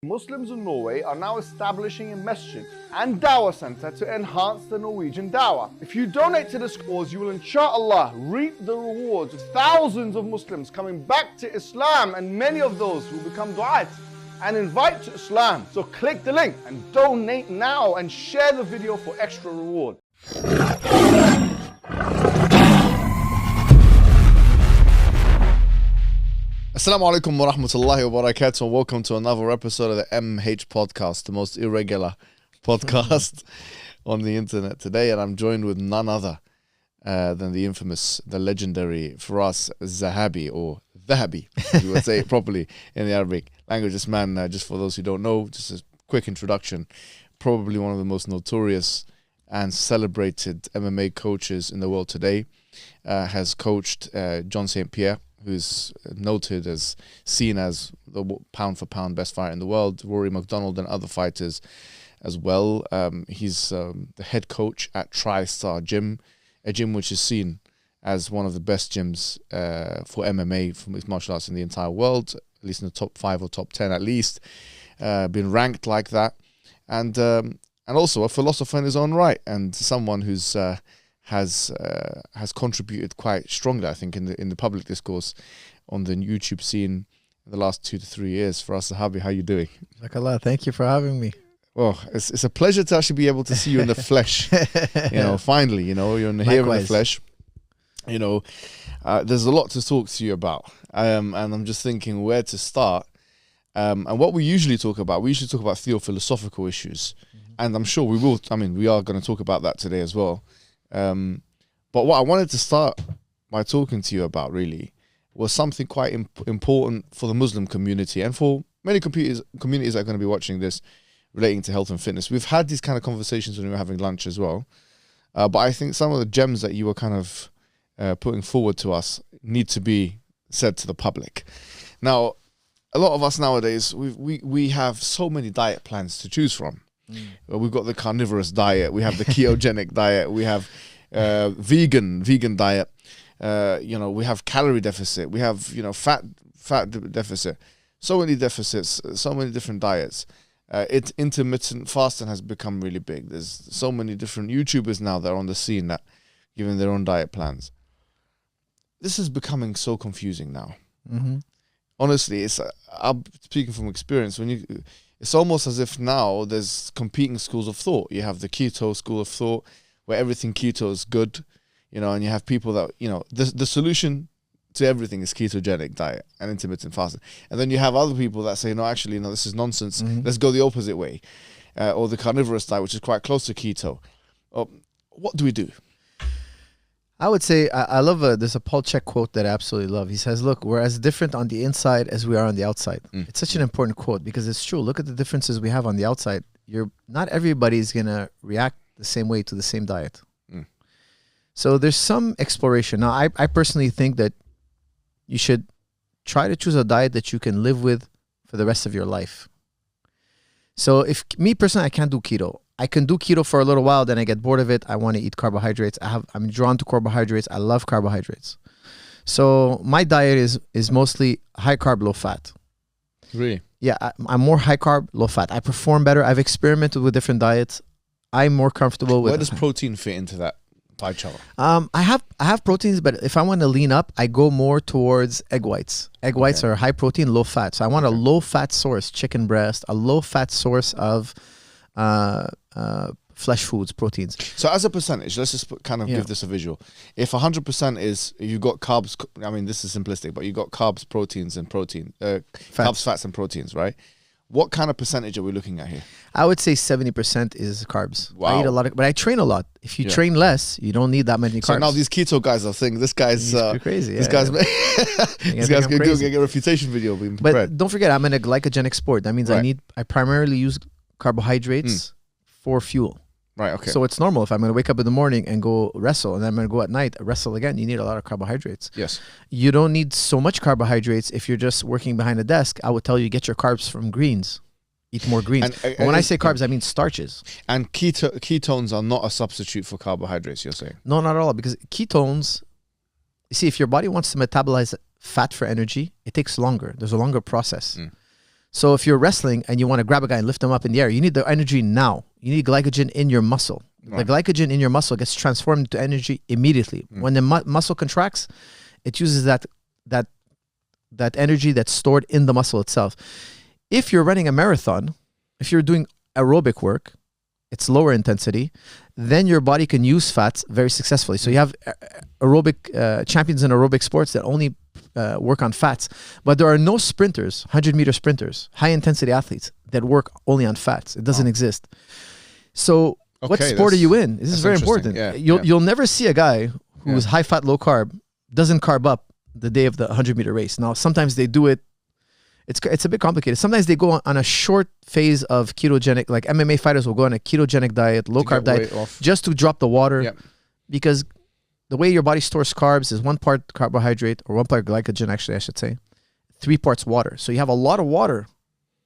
Muslims in Norway are now establishing a masjid and dawah center to enhance the Norwegian dawah. If you donate to this cause, you will inshallah reap the rewards of thousands of Muslims coming back to Islam, and many of those will become du'at and invite to Islam. So click the link and donate now and share the video for extra reward. Assalamu alaikum wa rahmatullahi wa barakatuh, and welcome to another episode of the MH podcast, the most irregular podcast on the internet today. And I'm joined with none other than the infamous, the legendary Firas Zahabi, or Zahabi, as you would say it properly in the Arabic language. This man, just for those who don't know, just a quick introduction, probably one of the most notorious and celebrated MMA coaches in the world today. Has coached John St. Pierre, who's noted as seen as the pound for pound best fighter in the world, Rory McDonald and other fighters as well. He's the head coach at TriStar Gym, a gym which is seen as one of the best gyms for MMA, for mixed martial arts in the entire world, at least in the top 5 or top 10 at least, been ranked like that, and also a philosopher in his own right, and someone who's has contributed quite strongly, I think, in the public discourse on the YouTube scene in the last 2 to 3 years. For us, Zahabi, how are you doing? Jazakallah, thank you for having me. Well, it's a pleasure to actually be able to see you in the flesh. Finally, you're in here in the flesh. There's a lot to talk to you about, and I'm just thinking where to start. And what we usually talk about theophilosophical issues, and I'm sure we will. I mean, we are going to talk about that today as well. But what I wanted to start by talking to you about really was something quite important for the Muslim community and for many communities that are going to be watching this relating to health and fitness. We've had these kind of conversations when we were having lunch as well. But I think some of the gems that you were kind of putting forward to us need to be said to the public. Now, a lot of us nowadays, we have so many diet plans to choose from. We've got the carnivorous diet, we have the ketogenic diet, we have vegan diet, we have calorie deficit, we have fat deficit, so many deficits, so many different diets. Intermittent fasting has become really big. There's so many different YouTubers now that are on the scene that giving their own diet plans. This is becoming so confusing now. Honestly, I'm speaking from experience. It's almost as if now there's competing schools of thought. You have the keto school of thought, where everything keto is good, and you have people that, the solution to everything is ketogenic diet and intermittent fasting. And then you have other people that say, no, actually, this is nonsense. Let's go the opposite way. Or the carnivorous diet, which is quite close to keto. What do we do? I would say, I love there's a Paul Chek quote that I absolutely love. He says, look, we're as different on the inside as we are on the outside. It's such an important quote because it's true. Look at the differences we have on the outside. Not everybody's going to react the same way to the same diet. So there's some exploration. Now, I personally think that you should try to choose a diet that you can live with for the rest of your life. So if me personally, I can't do keto. I can do keto for a little while, then I get bored of it. I want to eat carbohydrates. I'm drawn to carbohydrates. I love carbohydrates. So my diet is mostly high carb, low fat. Really? Yeah, I'm more high carb, low fat. I perform better. I've experimented with different diets. I'm more comfortable with. Where does protein fit into that pie chart? I have proteins, but if I want to lean up, I go more towards egg whites. Egg whites are high protein, low fat. So I want a low fat source, chicken breast, a low fat source of flesh foods, proteins. So as a percentage, let's just give this a visual. If 100% is, you got carbs, I mean, this is simplistic, but you got carbs, proteins, and carbs, fats, and proteins, right? What kind of percentage are we looking at here? I would say 70% is carbs. Wow. I eat a lot, but I train a lot. If you train less, you don't need that many carbs. So now these keto guys are thinking, this guy's crazy. This guy's going to get a refutation video being prepared. But don't forget, I'm in a glycogenic sport. That means I primarily use carbohydrates for fuel. Right, okay. So it's normal if I'm going to wake up in the morning and go wrestle, and then I'm going to go at night, wrestle again, you need a lot of carbohydrates. Yes. You don't need so much carbohydrates if you're just working behind a desk. I would tell you get your carbs from greens. Eat more greens. And when I say carbs, I mean starches. And ketones are not a substitute for carbohydrates, you're saying? No, not at all. Because ketones, you see, if your body wants to metabolize fat for energy, it takes longer. There's a longer process. So if you're wrestling and you want to grab a guy and lift him up in the air, you need the energy now. You need glycogen in your muscle. Right. The glycogen in your muscle gets transformed into energy immediately. When the muscle contracts, it uses that energy that's stored in the muscle itself. If you're running a marathon, if you're doing aerobic work, it's lower intensity, then your body can use fats very successfully. So you have aerobic champions in aerobic sports that only work on fats, but there are no sprinters, 100-meter sprinters, high-intensity athletes that work only on fats. It doesn't exist. So what sport are you in? This is very important. Yeah, you'll never see a guy who's high-fat, low-carb, doesn't carb up the day of the 100-meter race. Now, sometimes they do it. It's a bit complicated. Sometimes they go on a short phase of ketogenic, like MMA fighters will go on a ketogenic diet, low-carb diet, just to drop the water, because the way your body stores carbs is 1 part carbohydrate, or 1 part glycogen, actually, I should say, 3 parts water. So you have a lot of water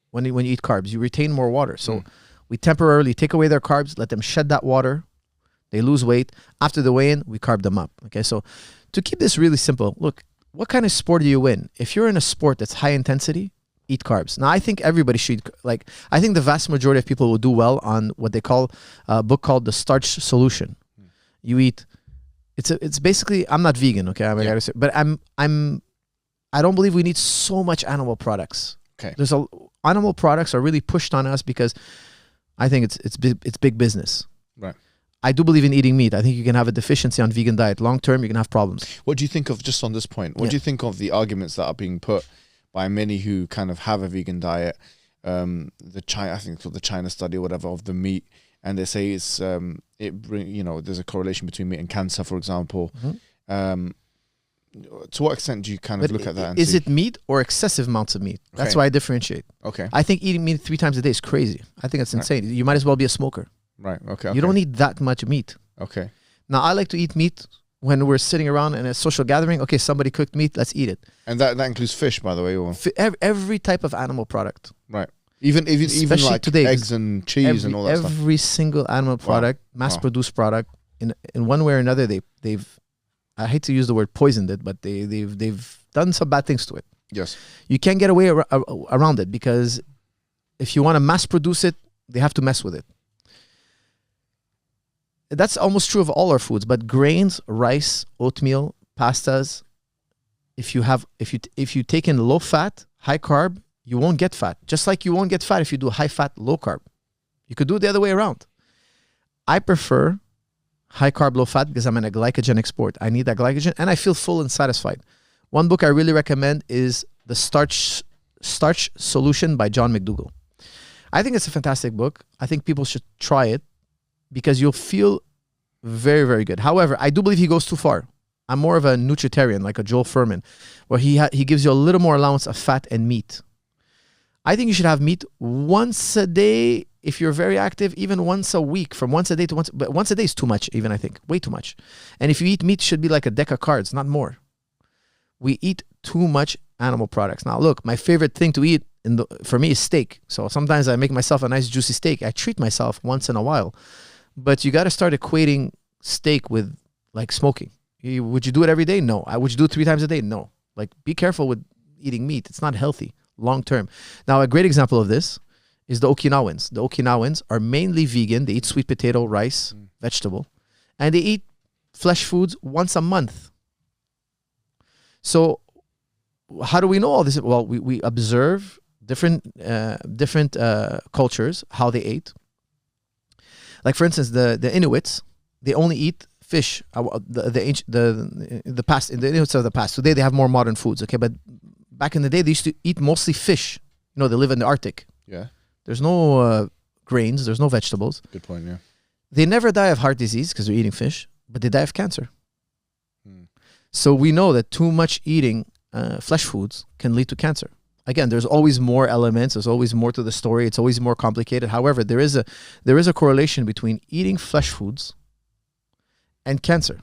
when you eat carbs. You retain more water. So we temporarily take away their carbs, let them shed that water. They lose weight. After the weigh-in, we carb them up. Okay, so to keep this really simple, look, what kind of sport do you in? If you're in a sport that's high intensity, eat carbs. Now, I think everybody should, I think the vast majority of people will do well on what they call a book called The Starch Solution. You eat, it's basically, I'm not vegan, okay? I gotta say, but I don't believe we need so much animal products. Okay. Animal products are really pushed on us because I think it's big business. Right. I do believe in eating meat. I think you can have a deficiency on vegan diet. Long term, you can have problems. What do you think of, just on this point, what do you think of the arguments that are being put by many who kind of have a vegan diet, I think it's called the China study or whatever, of the meat, and they say it's there's a correlation between meat and cancer, for example. To what extent do you kind of look at that? And is it meat or excessive amounts of meat? That's why I differentiate. Okay. I think eating meat 3 times a day is crazy. I think it's insane. You might as well be a smoker. Right. Okay. You don't need that much meat. Okay. Now, I like to eat meat when we're sitting around in a social gathering. Okay, somebody cooked meat, let's eat it. And that includes fish, by the way, or every type of animal product. Right. Even like today, eggs and cheese and all that stuff. Every single animal product, mass-produced product, in one way or another, they've I hate to use the word poisoned it, but they've done some bad things to it. Yes. You can't get away around it, because if you want to mass produce it, they have to mess with it. That's almost true of all our foods, but grains, rice, oatmeal, pastas, if you take in low fat, high carb, you won't get fat. Just like you won't get fat if you do high fat, low carb. You could do it the other way around. I prefer high carb, low fat because I'm in a glycogenic sport. I need that glycogen and I feel full and satisfied. One book I really recommend is The Starch Solution by John McDougall. I think it's a fantastic book. I think people should try it because you'll feel very, very good. However, I do believe he goes too far. I'm more of a nutritarian, like a Joel Furman, where he gives you a little more allowance of fat and meat. I think you should have meat once a day if you're very active, even once a week, from once a day to once. But once a day is too much, even, I think. Way too much. And if you eat meat, it should be like a deck of cards, not more. We eat too much animal products. Now, look, my favorite thing to eat for me is steak. So sometimes I make myself a nice juicy steak. I treat myself once in a while. But you got to start equating steak with like smoking. Would you do it every day? No. Would you do it 3 times a day? No. Like, be careful with eating meat. It's not healthy long term. Now, a great example of this is the Okinawans. The Okinawans are mainly vegan. They eat sweet potato, rice, vegetable, and they eat flesh foods once a month. So how do we know all this? Well, we observe different cultures, how they ate. Like, for instance, the Inuits, they only eat fish. The past, in the Inuits of the past. Today they have more modern foods, okay? But back in the day, they used to eat mostly fish. You know, they live in the Arctic. Yeah. There's no grains. There's no vegetables. Good point, yeah. They never die of heart disease because they're eating fish, but they die of cancer. So we know that too much eating flesh foods can lead to cancer. Again, there's always more elements. There's always more to the story. It's always more complicated. However, there is a correlation between eating flesh foods and cancer.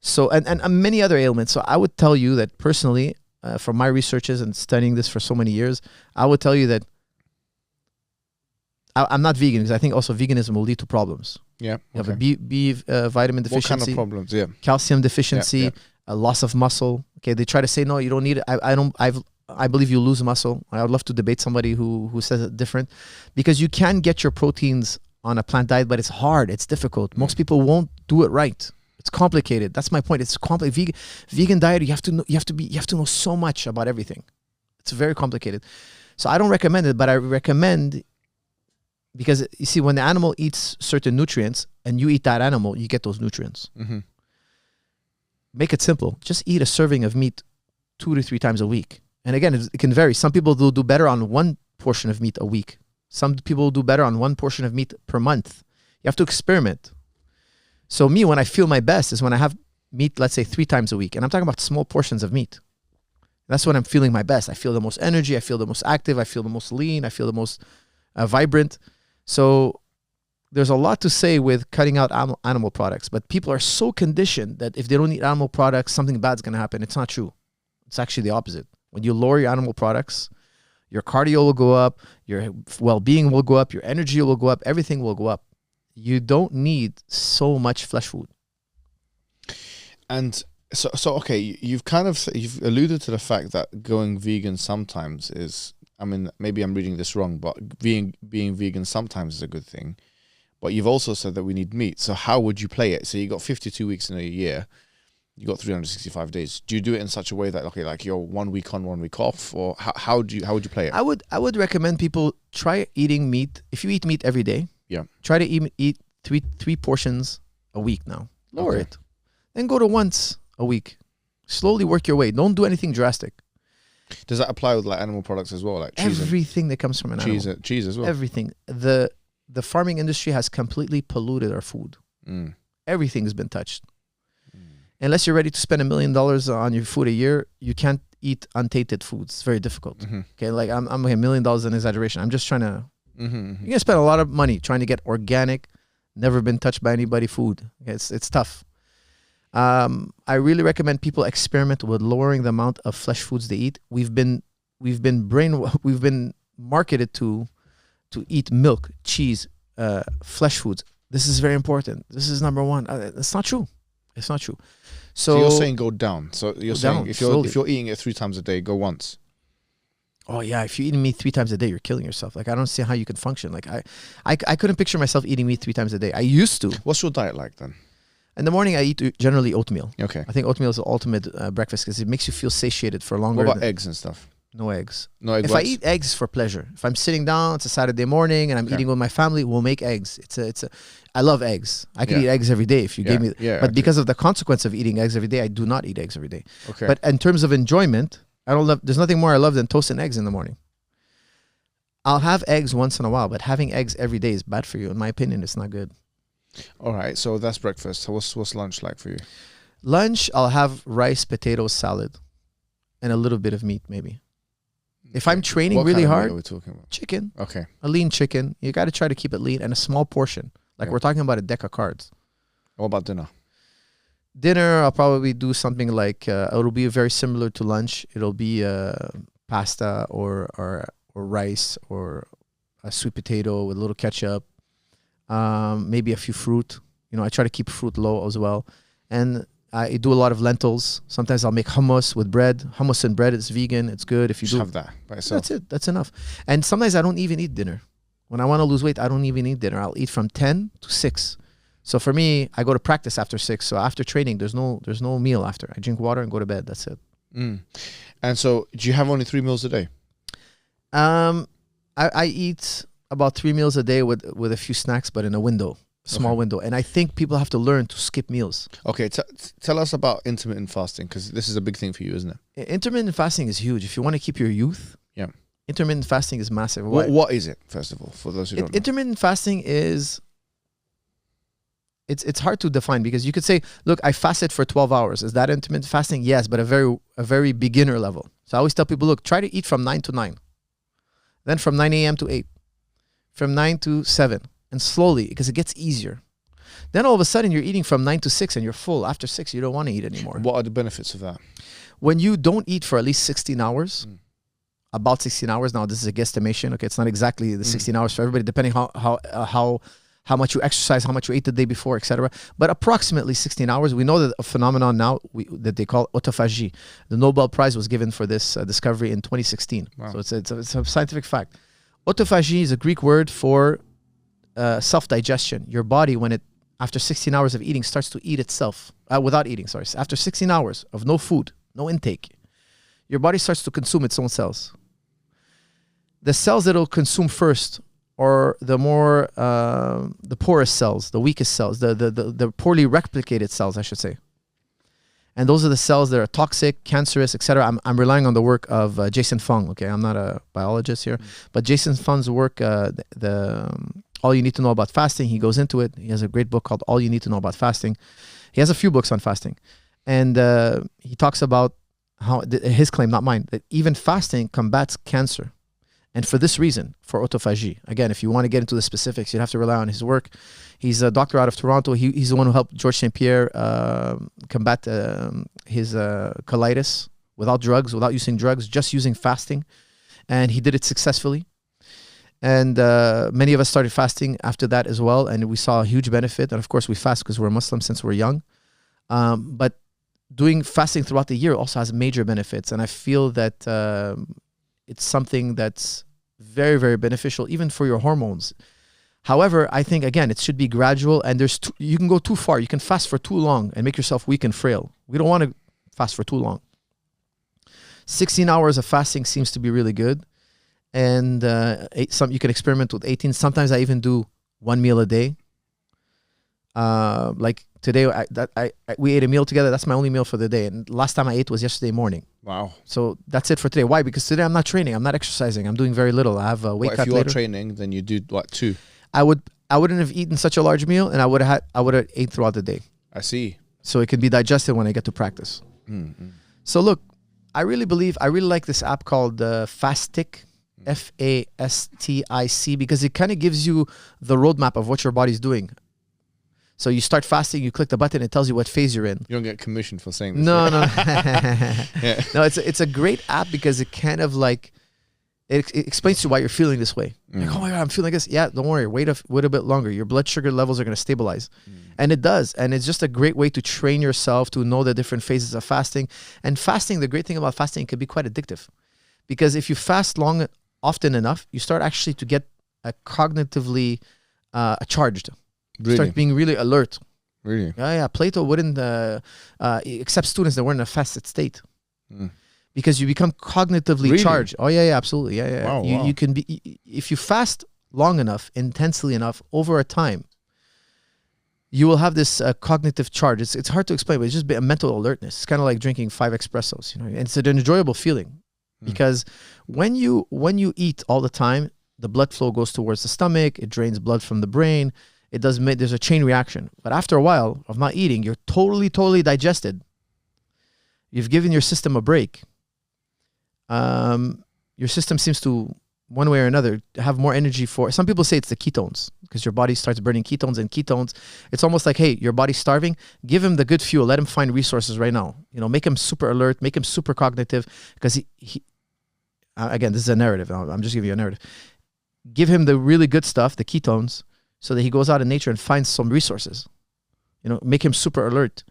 So, and many other ailments. So I would tell you that personally, from my researches and studying this for so many years, I would tell you that I'm not vegan because I think also veganism will lead to problems. Yeah. Okay. You have a B vitamin deficiency. What kind of problems? Yeah. Calcium deficiency, a loss of muscle. Okay, they try to say no, you don't need it. I believe you lose muscle. I would love to debate somebody who says it different, because you can get your proteins on a plant diet, but it's hard. It's difficult. Most people won't do it right. It's complicated. That's my point. It's complicated. Vegan diet, you have to know so much about everything. It's very complicated. So I don't recommend it, but I recommend, because you see, when the animal eats certain nutrients and you eat that animal, you get those nutrients. Make it simple. Just eat a serving of meat 2 to 3 times a week. And again, it can vary. Some people will do better on 1 portion of meat a week. Some people will do better on 1 portion of meat per month. You have to experiment. So me, when I feel my best is when I have meat, let's say 3 times a week. And I'm talking about small portions of meat. That's when I'm feeling my best. I feel the most energy. I feel the most active. I feel the most lean. I feel the most vibrant. So there's a lot to say with cutting out animal products. But people are so conditioned that if they don't eat animal products, something bad's going to happen. It's not true. It's actually the opposite. When you lower your animal products, your cardio will go up, your well-being will go up, your energy will go up, everything will go up. You don't need so much flesh food. And so okay, you've alluded to the fact that going vegan sometimes is, I mean, maybe I'm reading this wrong, but being vegan sometimes is a good thing. But you've also said that we need meat. So how would you play it? So you got 52 weeks in a year. You got 365 days. Do you do it in such a way that, okay, like you're 1 week on, 1 week off, or how would you play it? I would recommend people try eating meat. If you eat meat every day, try to eat three portions a week now. Lower it. Then go to once a week. Slowly work your way. Don't do anything drastic. Does that apply with like animal products as well, like cheese? Everything that comes from an animal. Cheese as well. Everything. The farming industry has completely polluted our food. Everything has been touched. Unless you're ready to spend $1 million on your food a year, you can't eat untainted foods. It's very difficult. Okay, like I'm $1 million an exaggeration. I'm just trying to. You're gonna spend a lot of money trying to get organic, never been touched by anybody food. Okay, it's tough. I really recommend people experiment with lowering the amount of flesh foods they eat. We've been marketed to eat milk, cheese, flesh foods. This is very important. This is number one. It's not true. It's not true. So you're saying go down. So you're saying down, if you're eating it 3 times a day, go once. Oh yeah, if you're eating meat 3 times a day, you're killing yourself. Like I don't see how you can function. Like I couldn't picture myself eating meat 3 times a day. I used to. What's your diet like then? In the morning, I eat generally oatmeal. Okay. I think oatmeal is the ultimate breakfast because it makes you feel satiated for longer. What about eggs and stuff? No eggs. No eggs. If I eat eggs for pleasure, if I'm sitting down, it's a Saturday morning and I'm eating with my family, we'll make eggs. I love eggs. I could eat eggs every day if you gave me. But because of the consequence of eating eggs every day, I do not eat eggs every day. Okay. But in terms of enjoyment, there's nothing more I love than toast and eggs in the morning. I'll have eggs once in a while, but having eggs every day is bad for you. In my opinion, it's not good. All right. So that's breakfast. So what's lunch like for you? Lunch, I'll have rice, potatoes, salad, and a little bit of meat maybe. If I'm training really hard, what are we talking about? Chicken. Okay. A lean chicken. You got to try to keep it lean and a small portion. Like we're talking about a deck of cards. What about dinner? Dinner, I'll probably do something like, it'll be very similar to lunch. It'll be pasta or rice or a sweet potato with a little ketchup. Maybe a few fruit. You know, I try to keep fruit low as well. And I do a lot of lentils. Sometimes I'll make hummus with bread. Hummus and bread is vegan. It's good. If you just have that by itself. That's it. That's enough. And sometimes I don't even eat dinner. When I want to lose weight, I don't even eat dinner. I'll eat from 10 to 6. So for me, I go to practice after 6. So after training, there's no meal after. I drink water and go to bed. That's it. And so do you have only 3 meals a day? I eat about 3 meals a day with a few snacks, but in a window. Small window. And I think people have to learn to skip meals. Okay, tell us about intermittent fasting, because this is a big thing for you, isn't it? Intermittent fasting is huge. If you want to keep your youth, intermittent fasting is massive. What is it, first of all, for those who don't know? Intermittent fasting is, it's hard to define, because you could say, look, I fasted for 12 hours. Is that intermittent fasting? Yes, but a very beginner level. So I always tell people, look, try to eat from 9 to 9. Then from 9 a.m. to 8. From 9 to 7. And slowly, because it gets easier. Then all of a sudden, you're eating from 9 to 6 and you're full. After 6, you don't want to eat anymore. What are the benefits of that? When you don't eat for at least 16 hours, about 16 hours, now this is a guesstimation. Okay, it's not exactly the 16 hours for everybody, depending how how much you exercise, how much you ate the day before, etc. But approximately 16 hours. We know that a phenomenon now that they call autophagy. The Nobel Prize was given for this discovery in 2016. Wow. So it's a scientific fact. Autophagy is a Greek word for self-digestion. Your body, when it after 16 hours of eating starts to eat itself without eating. Sorry, after 16 hours of no food, no intake, your body starts to consume its own cells. The cells that it'll consume first are the more the poorest cells, the weakest cells, the poorly replicated cells, I should say. And those are the cells that are toxic, cancerous, etc. I'm relying on the work of Jason Fung. Okay, I'm not a biologist here, but Jason Fung's work, All You Need to Know About Fasting, he goes into it. He has a great book called All You Need to Know About Fasting. He has a few books on fasting, and he talks about how his claim, not mine, that even fasting combats cancer. And for this reason, for autophagy. Again, if you want to get into the specifics, you'd have to rely on his work. He's a doctor out of Toronto. He's the one who helped George St. Pierre combat his colitis without drugs, without using drugs, just using fasting. And he did it successfully. And many of us started fasting after that as well. And we saw a huge benefit. And of course, we fast because we're Muslim since we're young. But doing fasting throughout the year also has major benefits. And I feel that it's something that's very, very beneficial, even for your hormones. However, I think, again, it should be gradual, and you can go too far. You can fast for too long and make yourself weak and frail. We don't want to fast for too long. 16 hours of fasting seems to be really good. And you can experiment with 18. Sometimes I even do 1 meal a day. Like today, we ate a meal together. That's my only meal for the day. And last time I ate was yesterday morning. Wow. So that's it for today. Why? Because today I'm not training. I'm not exercising. I'm doing very little. I have a weight cut later. If you later. are training, then you do what, 2? I wouldn't have eaten such a large meal, and I would have ate throughout the day. I see. So it can be digested when I get to practice. Mm-hmm. So look, I really like this app called Fastic, Fastic, because it kind of gives you the roadmap of what your body's doing. So you start fasting, you click the button, it tells you what phase you're in. You don't get commissioned for saying this. No, right? no. Yeah. No, it's a great app because it kind of like, it explains to you why you're feeling this way. Like, oh my God, I'm feeling like this. Yeah, don't worry, wait a bit longer. Your blood sugar levels are going to stabilize. And it does. And it's just a great way to train yourself to know the different phases of fasting. And fasting, the great thing about fasting, it can be quite addictive. Because if you fast often enough, you start actually to get cognitively charged. Really? Start being really alert. Really? Yeah. Plato wouldn't accept students that were in a fasted state because you become cognitively charged. Oh yeah, absolutely. Yeah. Wow, you can be, if you fast long enough, intensely enough, over a time, you will have this cognitive charge. It's hard to explain, but it's just a mental alertness. It's kind of like drinking 5 espressos. You know, and it's an enjoyable feeling because when you eat all the time, the blood flow goes towards the stomach. It drains blood from the brain. There's a chain reaction. But after a while of not eating, you're totally digested. You've given your system a break. Your system seems to, one way or another, have more energy for, some people say it's the ketones, because your body starts burning ketones, and ketones, it's almost like, hey, your body's starving, give him the good fuel, let him find resources right now. You know, make him super alert, make him super cognitive, because he again, this is a narrative. I'm just giving you a narrative. Give him the really good stuff, the ketones, so that he goes out in nature and finds some resources. You know, make him super alert.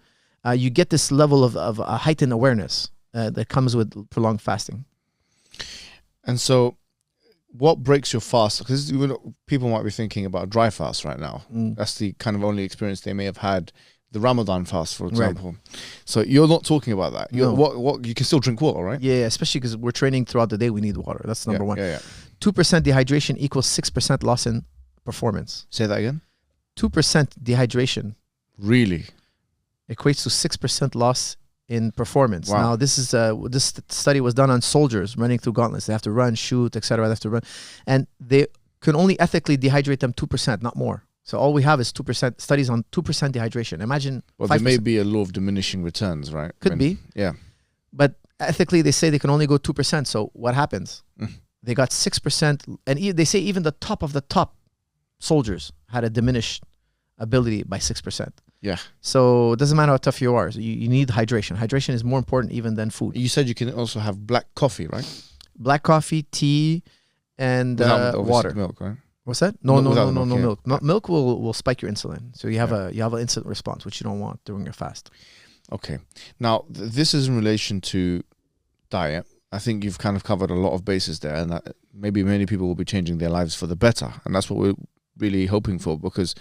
You get this level of heightened awareness that comes with prolonged fasting. And so, what breaks your fast? Because people might be thinking about a dry fast right now. That's the kind of only experience they may have had. The Ramadan fast, for example. Right. So you're not talking about that. No. What you can still drink water, right? Yeah, especially because we're training throughout the day. We need water. That's number one. Yeah. 2% dehydration equals 6% loss in performance. Say that again. 2% dehydration. Really? Equates to 6% loss in performance. Wow. Now, this study was done on soldiers running through gauntlets. They have to run, shoot, etc. They have to run, and they can only ethically dehydrate them 2%, not more. So all we have is 2% studies on 2% dehydration. Imagine. Well, 5%. There may be a law of diminishing returns, right? Could be. Yeah. But ethically, they say they can only go 2%. So what happens? They got 6%, and they say even the top of the top soldiers had a diminished ability by 6%. Yeah. So it doesn't matter how tough you are. So you need hydration. Hydration is more important even than food. You said you can also have black coffee, right? Black coffee, tea, and water. Milk, right? What's that? No Without the milk. yeah. Milk will spike your insulin, so you have an insulin response, which you don't want during your fast. Okay. Now, this is in relation to diet. I think you've kind of covered a lot of bases there, and that maybe many people will be changing their lives for the better, and that's what we're really hoping for. Because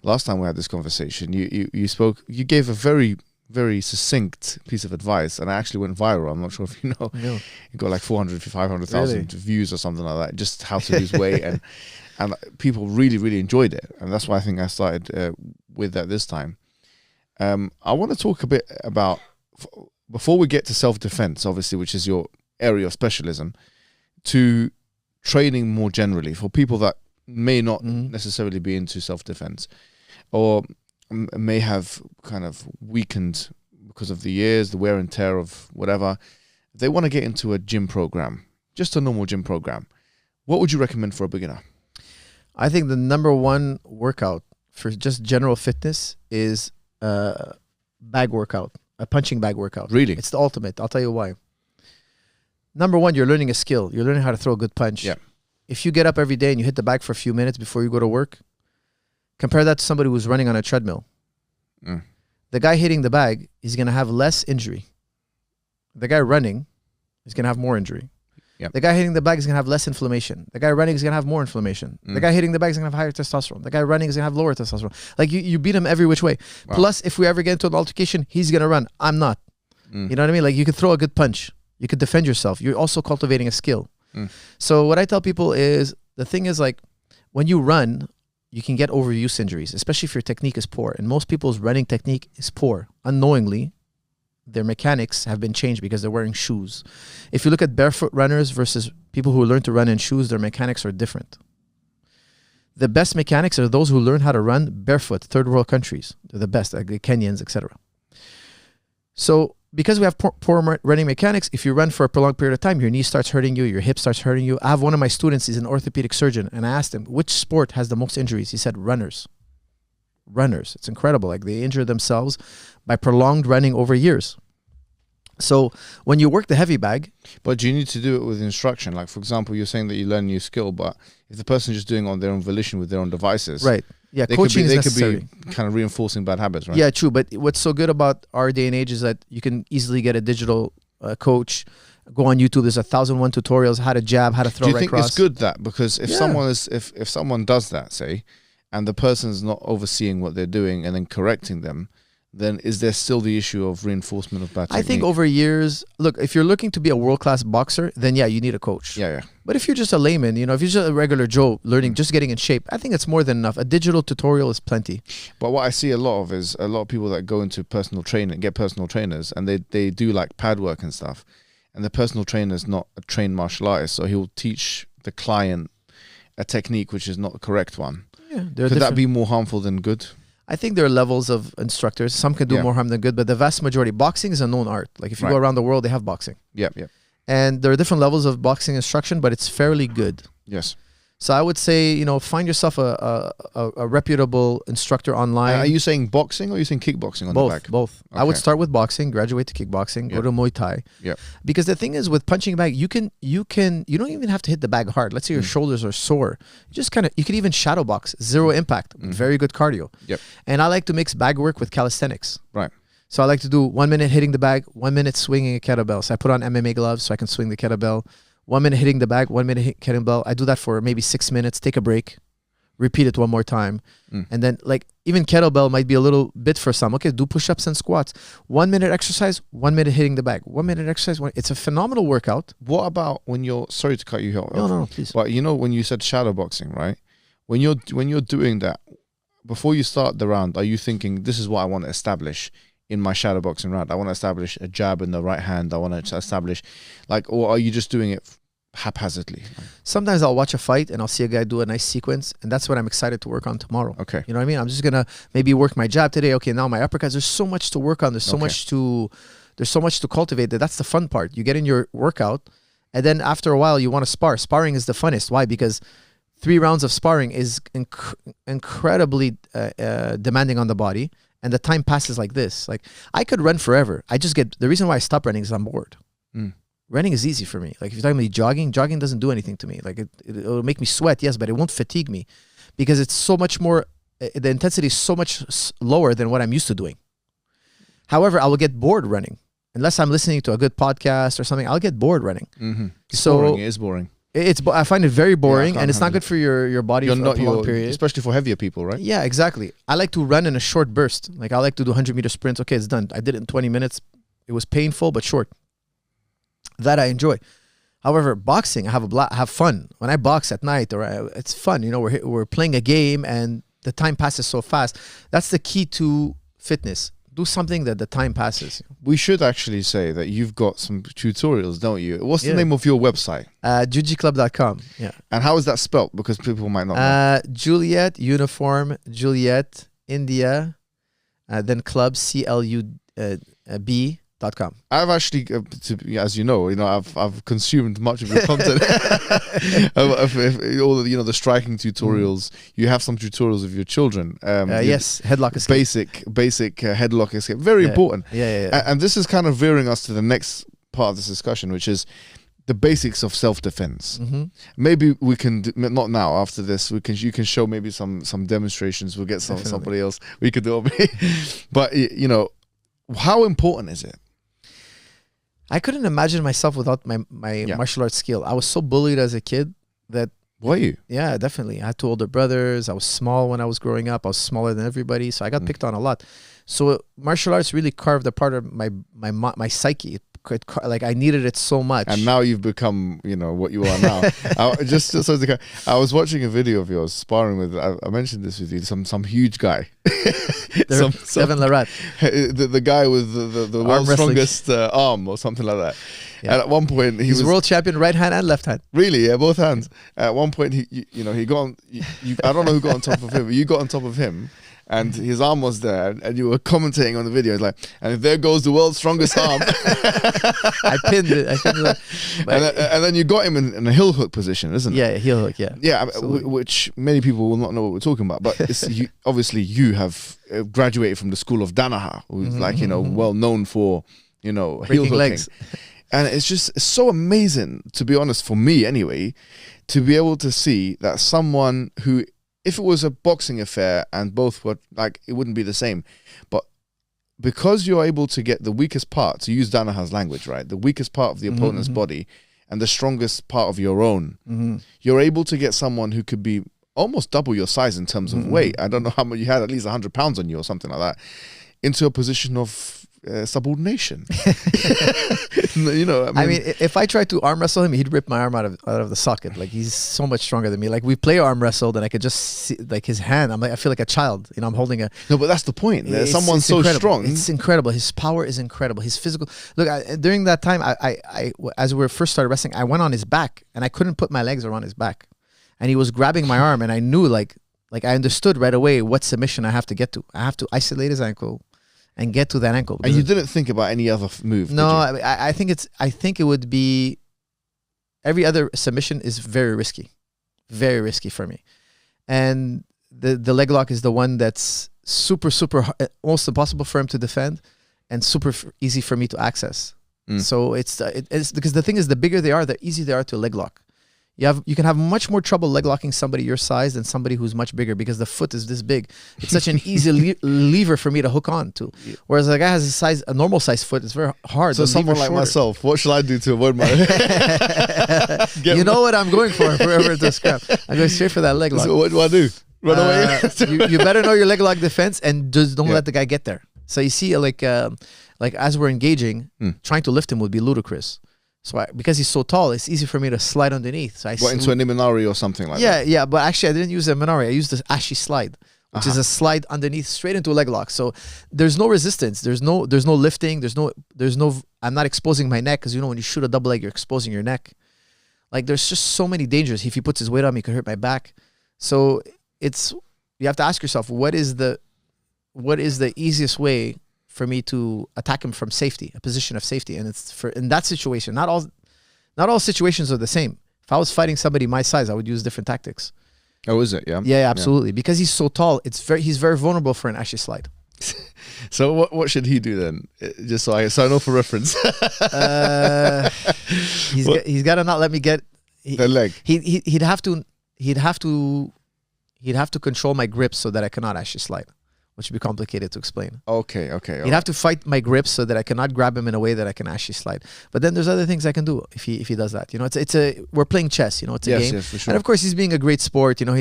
last time we had this conversation, you gave a very, very succinct piece of advice, and I actually went viral. I'm not sure if you know. No. It got like 400, 500,000 Really? views or something like that. Just how to lose weight, and people really, really enjoyed it, and that's why I think I started with that this time. I want to talk a bit about, before we get to self-defense, obviously, which is your area of specialism, to training more generally for people that may not necessarily be into self-defense, or may have kind of weakened because of the years, the wear and tear of whatever. They want to get into a gym program, just a normal gym program. What would you recommend for a beginner? I think the number one workout for just general fitness is bag workout, a punching bag workout. Really? It's the ultimate. I'll tell you why. Number one, you're learning a skill. You're learning how to throw a good punch. Yeah. If you get up every day and you hit the bag for a few minutes before you go to work, compare that to somebody who's running on a treadmill. The guy hitting the bag is going to have less injury. The guy running is going to have more injury. Yep. The guy hitting the bag is going to have less inflammation. The guy running is going to have more inflammation. The guy hitting the bag is going to have higher testosterone. The guy running is going to have lower testosterone. Like you beat him every which way. Wow. Plus, if we ever get into an altercation, he's going to run. I'm not. You know what I mean? Like you could throw a good punch. You could defend yourself. You're also cultivating a skill. So what I tell people is, the thing is, like, when you run, you can get overuse injuries, especially if your technique is poor. And most people's running technique is poor. Unknowingly, their mechanics have been changed because they're wearing shoes. If you look at barefoot runners versus people who learn to run in shoes, their mechanics are different. The best mechanics are those who learn how to run barefoot, third world countries. They're the best, like the Kenyans, etc. So because we have poor running mechanics, if you run for a prolonged period of time, your knee starts hurting you, your hip starts hurting you. I have one of my students, he's an orthopedic surgeon, and I asked him, which sport has the most injuries? He said, runners. Runners. It's incredible. Like, they injure themselves by prolonged running over years. So when you work the heavy bag... But you need to do it with instruction. Like, for example, you're saying that you learn a new skill, but if the person's just doing it on their own volition with their own devices... Right. Yeah, they coaching is they necessary. could be kind of reinforcing bad habits, right? Yeah, true. But what's so good about our day and age is that you can easily get a digital coach. Go on YouTube. There's 1,001 tutorials, how to jab, how to throw right cross. Do you think it's good that? Because if someone is, if someone does that, say, and the person's not overseeing what they're doing and then correcting them, then is there still the issue of reinforcement of bad technique? I think over years, look, if you're looking to be a world-class boxer, then yeah, you need a coach. Yeah. But if you're just a layman, you know, if you're just a regular Joe learning, just getting in shape, I think it's more than enough. A digital tutorial is plenty. But what I see a lot of is a lot of people that go into personal training, get personal trainers, and they do like pad work and stuff. And the personal trainer is not a trained martial artist, so he'll teach the client a technique which is not the correct one. Yeah, Could that be more harmful than good? I think there are levels of instructors. Some can do more harm than good, but the vast majority, boxing is a known art. Like if you go around the world, they have boxing. Yeah. And there are different levels of boxing instruction, but it's fairly good. Yes. So I would say, you know, find yourself a reputable instructor online. Are you saying boxing or are you saying kickboxing on the back? Both. Okay. I would start with boxing, graduate to kickboxing, go to Muay Thai. Yeah. Because the thing is with punching a bag, you don't even have to hit the bag hard. Let's say your shoulders are sore. You can even shadow box, zero impact, very good cardio. Yep. And I like to mix bag work with calisthenics. Right. So I like to do 1 minute hitting the bag, 1 minute swinging a kettlebell. So I put on MMA gloves so I can swing the kettlebell. 1 minute hitting the bag, 1 minute hitting kettlebell. I do that for maybe 6 minutes, take a break, repeat it one more time. And then like even kettlebell might be a little bit for some. Okay, do push-ups and squats. 1 minute exercise, 1 minute hitting the bag. 1 minute exercise, it's a phenomenal workout. What about when you're, sorry to cut you off. No, please. But you know when you said shadow boxing, right? When you're doing that, before you start the round, are you thinking, this is what I want to establish in my shadow boxing round? I want to establish a jab in the right hand. I want to establish, like, or are you just doing it haphazardly? Sometimes I'll watch a fight and I'll see a guy do a nice sequence, and that's what I'm excited to work on tomorrow. Okay. You know what I mean? I'm just gonna maybe work my jab today. Okay, now my uppercuts. There's so much to work on. There's so much to cultivate. That's the fun part. You get in your workout, and then after a while you want to spar. Sparring is the funnest. Why? Because 3 rounds of sparring is incredibly demanding on the body. And the time passes like this. Like I could run forever. The reason why I stop running is I'm bored. running is easy for me. Like if you're talking about jogging doesn't do anything to me. Like it'll make me sweat, yes, but it won't fatigue me because it's so much more, the intensity is so much lower than what I'm used to doing. However, I will get bored running. Unless I'm listening to a good podcast or something, I'll get bored running. It's So boring. It is boring. I find it very boring, can't and it's not handle good for your body for a prolonged period. Especially for heavier people, right? Yeah, exactly. I like to run in a short burst. Like I like to do 100-meter sprints. Okay, it's done. I did it in 20 minutes. It was painful, but short. That I enjoy. However, boxing, I have fun. When I box at night, it's fun. You know, we're playing a game, and the time passes so fast. That's the key to fitness. Do something that the time passes. We should actually say that you've got some tutorials, don't you? What's the name of your website? JujitClub.com. Yeah. And how is that spelled? Because people might not know. Juliet, uniform, Juliet, India, then club, CLUB.com. I've actually, as you know, I've consumed much of your content. All the, the striking tutorials. You have some tutorials of your children. Yes, headlock escape. Basic headlock escape. Very important. Yeah. And this is kind of veering us to the next part of this discussion, which is the basics of self-defense. Maybe we can not now. After this, you can show maybe some demonstrations. We'll get somebody else. We could do it. But how important is it? I couldn't imagine myself without my martial arts skill. I was so bullied as a kid that... Were you? Yeah, definitely. I had 2 older brothers. I was small when I was growing up. I was smaller than everybody, so I got picked on a lot. So martial arts really carved a part of my psyche. Like I needed it so much. And now you've become, what you are now. I was watching a video of yours sparring with. I mentioned this with you. Some huge guy. Devin Larratt. The guy with the world's strongest arm or something like that. Yeah. And at one point he's world champion right hand and left hand. Really? Yeah, both hands. At one point he got on. I don't know who got on top of him, but you got on top of him. And his arm was there, and you were commentating on the video. It's like, and there goes the world's strongest arm. I pinned it. And then you got him in a heel hook position, isn't it? Yeah, heel hook. Yeah. Yeah, which many people will not know what we're talking about. But obviously, you have graduated from the school of Danaher, who's well known for heel hooking. Legs. And it's so amazing, to be honest, for me anyway, to be able to see that someone who, if it was a boxing affair and both were like, it wouldn't be the same. But because you're able to get the weakest part, to use Danaher's language, right? The weakest part of the opponent's body and the strongest part of your own, you're able to get someone who could be almost double your size in terms of weight. I don't know how much you had, at least 100 pounds on you or something like that, into a position of subordination. I mean, if I tried to arm wrestle him, he'd rip my arm out of the socket. Like he's so much stronger than me. Like we play arm wrestled, and I could just see like his hand. I feel like a child. I'm holding a. No, but that's the point. Someone's so strong. It's incredible. His power is incredible. His physical. Look, during that time, as we first started wrestling, I went on his back, and I couldn't put my legs around his back, and he was grabbing my arm, and I knew like I understood right away what submission I have to get to. I have to isolate his ankle and get to that ankle. And you didn't think about any other move? No, I think it would be, every other submission is very risky for me. And the leg lock is the one that's super almost impossible for him to defend and super easy for me to access. So it's because the thing is, the bigger they are, the easier they are to leg lock. You can have much more trouble leg locking somebody your size than somebody who's much bigger, because the foot is this big. It's such an easy lever for me to hook on to. Whereas a guy has a normal size foot, it's very hard. So someone like myself, what should I do to avoid my... You know what I'm going for forever to scrap. I'm going straight for that leg lock. So what do I do? Run away? You better know your leg lock defense and just don't let the guy get there. So you see, like as we're engaging, trying to lift him would be ludicrous. So because he's so tall, it's easy for me to slide underneath. So into an Imanari or something like that? Yeah. But actually, I didn't use a Minari. I used the Ashi slide, which is a slide underneath straight into a leg lock. So there's no resistance. There's no lifting. There's no. I'm not exposing my neck, because when you shoot a double leg, you're exposing your neck. Like there's just so many dangers. If he puts his weight on me, he could hurt my back. So you have to ask yourself, what is the easiest way for me to attack him from safety, a position of safety. And it's in that situation, not all situations are the same. If I was fighting somebody my size, I would use different tactics. Oh, is it? Yeah. Yeah, absolutely. Yeah. Because he's so tall, he's very vulnerable for an Ashi slide. So what should he do then? Just so I know for reference. He's got to not let me get the leg. He'd have to control my grips so that I cannot actually slide, which would be complicated to explain. Okay. He'd have to fight my grips so that I cannot grab him in a way that I can actually slide. But then there's other things I can do if he does that. You know, we're playing chess. You know, it's a game. Yes, for sure. And of course, he's being a great sport. You know,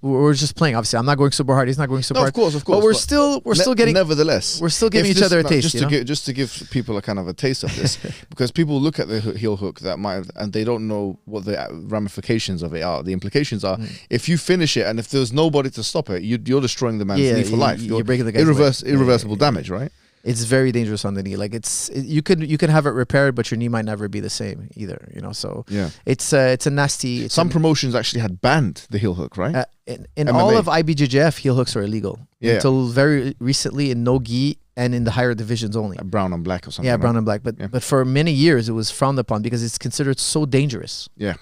we're just playing. Obviously, I'm not going super hard. He's not going super hard. Of course. But we're still getting. Nevertheless, we're still giving each other a taste. Just to give people a kind of a taste of this, because people look at the heel hook and they don't know what the ramifications of it are. The implications are if you finish it and if there's nobody to stop it, you're destroying the man's knee for life. You're breaking the guy's irreversible damage, right? It's very dangerous on the knee. Like you can have it repaired, but your knee might never be the same either. You know, so it's a nasty. Some promotions actually had banned the heel hook, right? In all of IBJJF, heel hooks are illegal until very recently in no gi and in the higher divisions only. Brown and black or something. Yeah, brown and black. But for many years it was frowned upon because it's considered so dangerous. Yeah.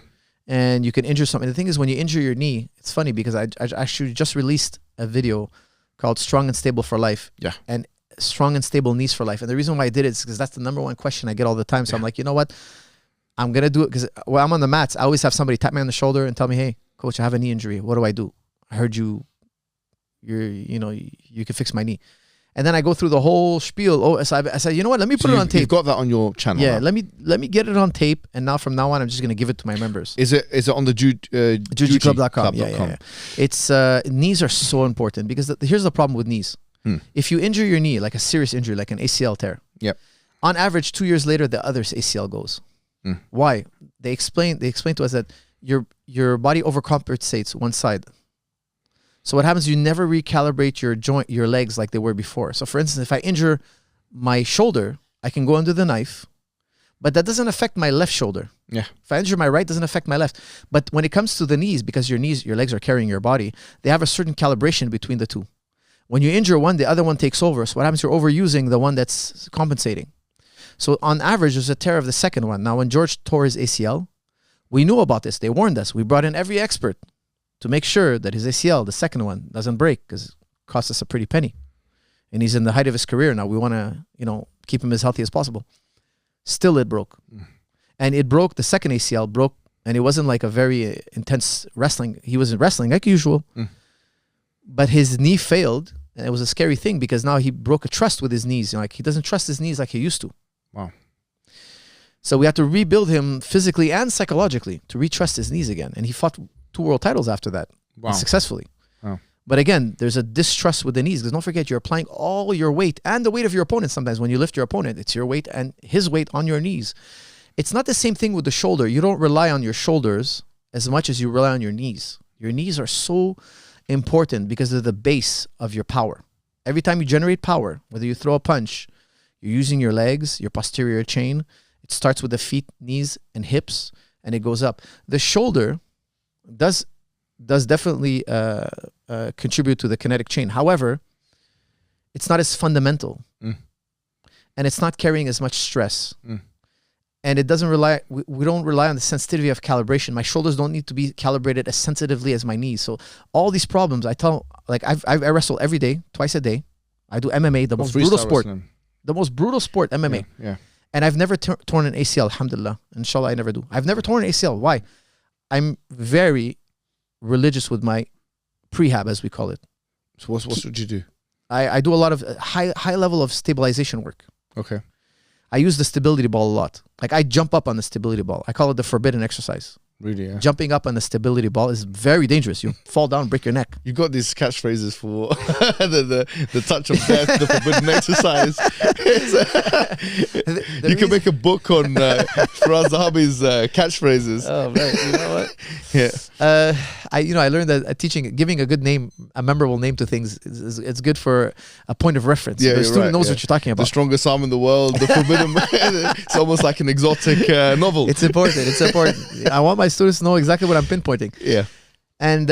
And you can injure something. The thing is, when you injure your knee, it's funny because I actually just released a video called Strong and Stable for Life. Yeah. And strong and stable knees for life. And the reason why I did it is because that's the number one question I get all the time. So I'm like, you know what? I'm going to do it because when I'm on the mats, I always have somebody tap me on the shoulder and tell me, hey, coach, I have a knee injury. What do I do? I heard you can fix my knee. And then I go through the whole spiel. I said, you know what? Let me put it on tape. You've got that on your channel. Yeah, let me get it on tape. And now from now on, I'm just going to give it to my members. Is it on the jujiclub.com? Yeah. It's knees are so important because here's the problem with knees. If you injure your knee, like a serious injury, like an ACL tear, on average, 2 years later, the other ACL goes. Why? They explain to us that your body overcompensates one side. So what happens? You never recalibrate your legs like they were before. So for instance, if I injure my shoulder, I can go under the knife, but that doesn't affect my left shoulder. Yeah. If I injure my right, it doesn't affect my left. But when it comes to the knees, because your legs are carrying your body, they have a certain calibration between the two. When you injure one, the other one takes over. So what happens? You're overusing the one that's compensating. So on average, there's a tear of the second one. Now, when George tore his ACL, we knew about this. They warned us. We brought in every expert to make sure that his ACL, the second one, doesn't break because it cost us a pretty penny. And he's in the height of his career now. We want to, keep him as healthy as possible. Still, it broke. And it broke, the second ACL broke, and it wasn't like a very intense wrestling. He wasn't wrestling like usual. But his knee failed, and it was a scary thing because now he broke a trust with his knees. Like he doesn't trust his knees like he used to. Wow. So we had to rebuild him physically and psychologically to retrust his knees again. And he fought 2 world titles after that. Wow. Successfully. Wow. But again, there's a distrust with the knees because don't forget, you're applying all your weight and the weight of your opponent. Sometimes when you lift your opponent, it's your weight and his weight on your knees. It's not the same thing with the shoulder. You don't rely on your shoulders as much as you rely on your knees. Your knees are so important because they're the base of your power. Every time you generate power, whether you throw a punch, you're using your legs, your posterior chain. It starts with the feet, knees, and hips, and it goes up. The shoulder does definitely contribute to the kinetic chain. However, it's not as fundamental, and it's not carrying as much stress. And it doesn't rely, we don't rely on the sensitivity of calibration. My shoulders don't need to be calibrated as sensitively as my knees. So all these problems, I wrestle every day, twice a day. I do MMA, the most brutal sport. The most brutal sport, MMA. Yeah. And I've never torn an ACL, alhamdulillah. Inshallah, I never do. I've never torn an ACL. Why? I'm very religious with my prehab, as we call it. So what would you do? I do a lot of high level of stabilization work. Okay. I use the stability ball a lot. Like I jump up on the stability ball. I call it the forbidden exercise. Really, yeah. Jumping up on the stability ball is very dangerous. You fall down, break your neck. You got these catchphrases for the touch of death, the forbidden exercise. You can make a book on Firas Zahabi's catchphrases. Oh man, you know what? Yeah. I learned that giving a good name, a memorable name to things, it's good for a point of reference. Yeah, the student knows what you're talking about. The strongest arm in the world, the forbidden. It's almost like an exotic novel. It's important. It's important. I want my students to know exactly what I'm pinpointing. Yeah. And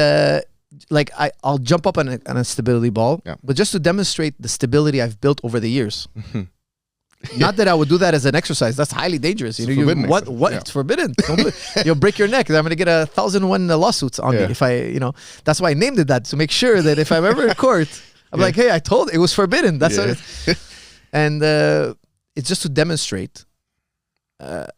I'll jump up on a stability ball, but just to demonstrate the stability I've built over the years. Not that I would do that as an exercise. That's highly dangerous. What? Yeah. It's forbidden. You'll break your neck. I'm going to get 1,001 lawsuits on me if I. That's why I named it that, to make sure that if I'm ever in court, I'm like, hey, I told it was forbidden. That's what and it's just to demonstrate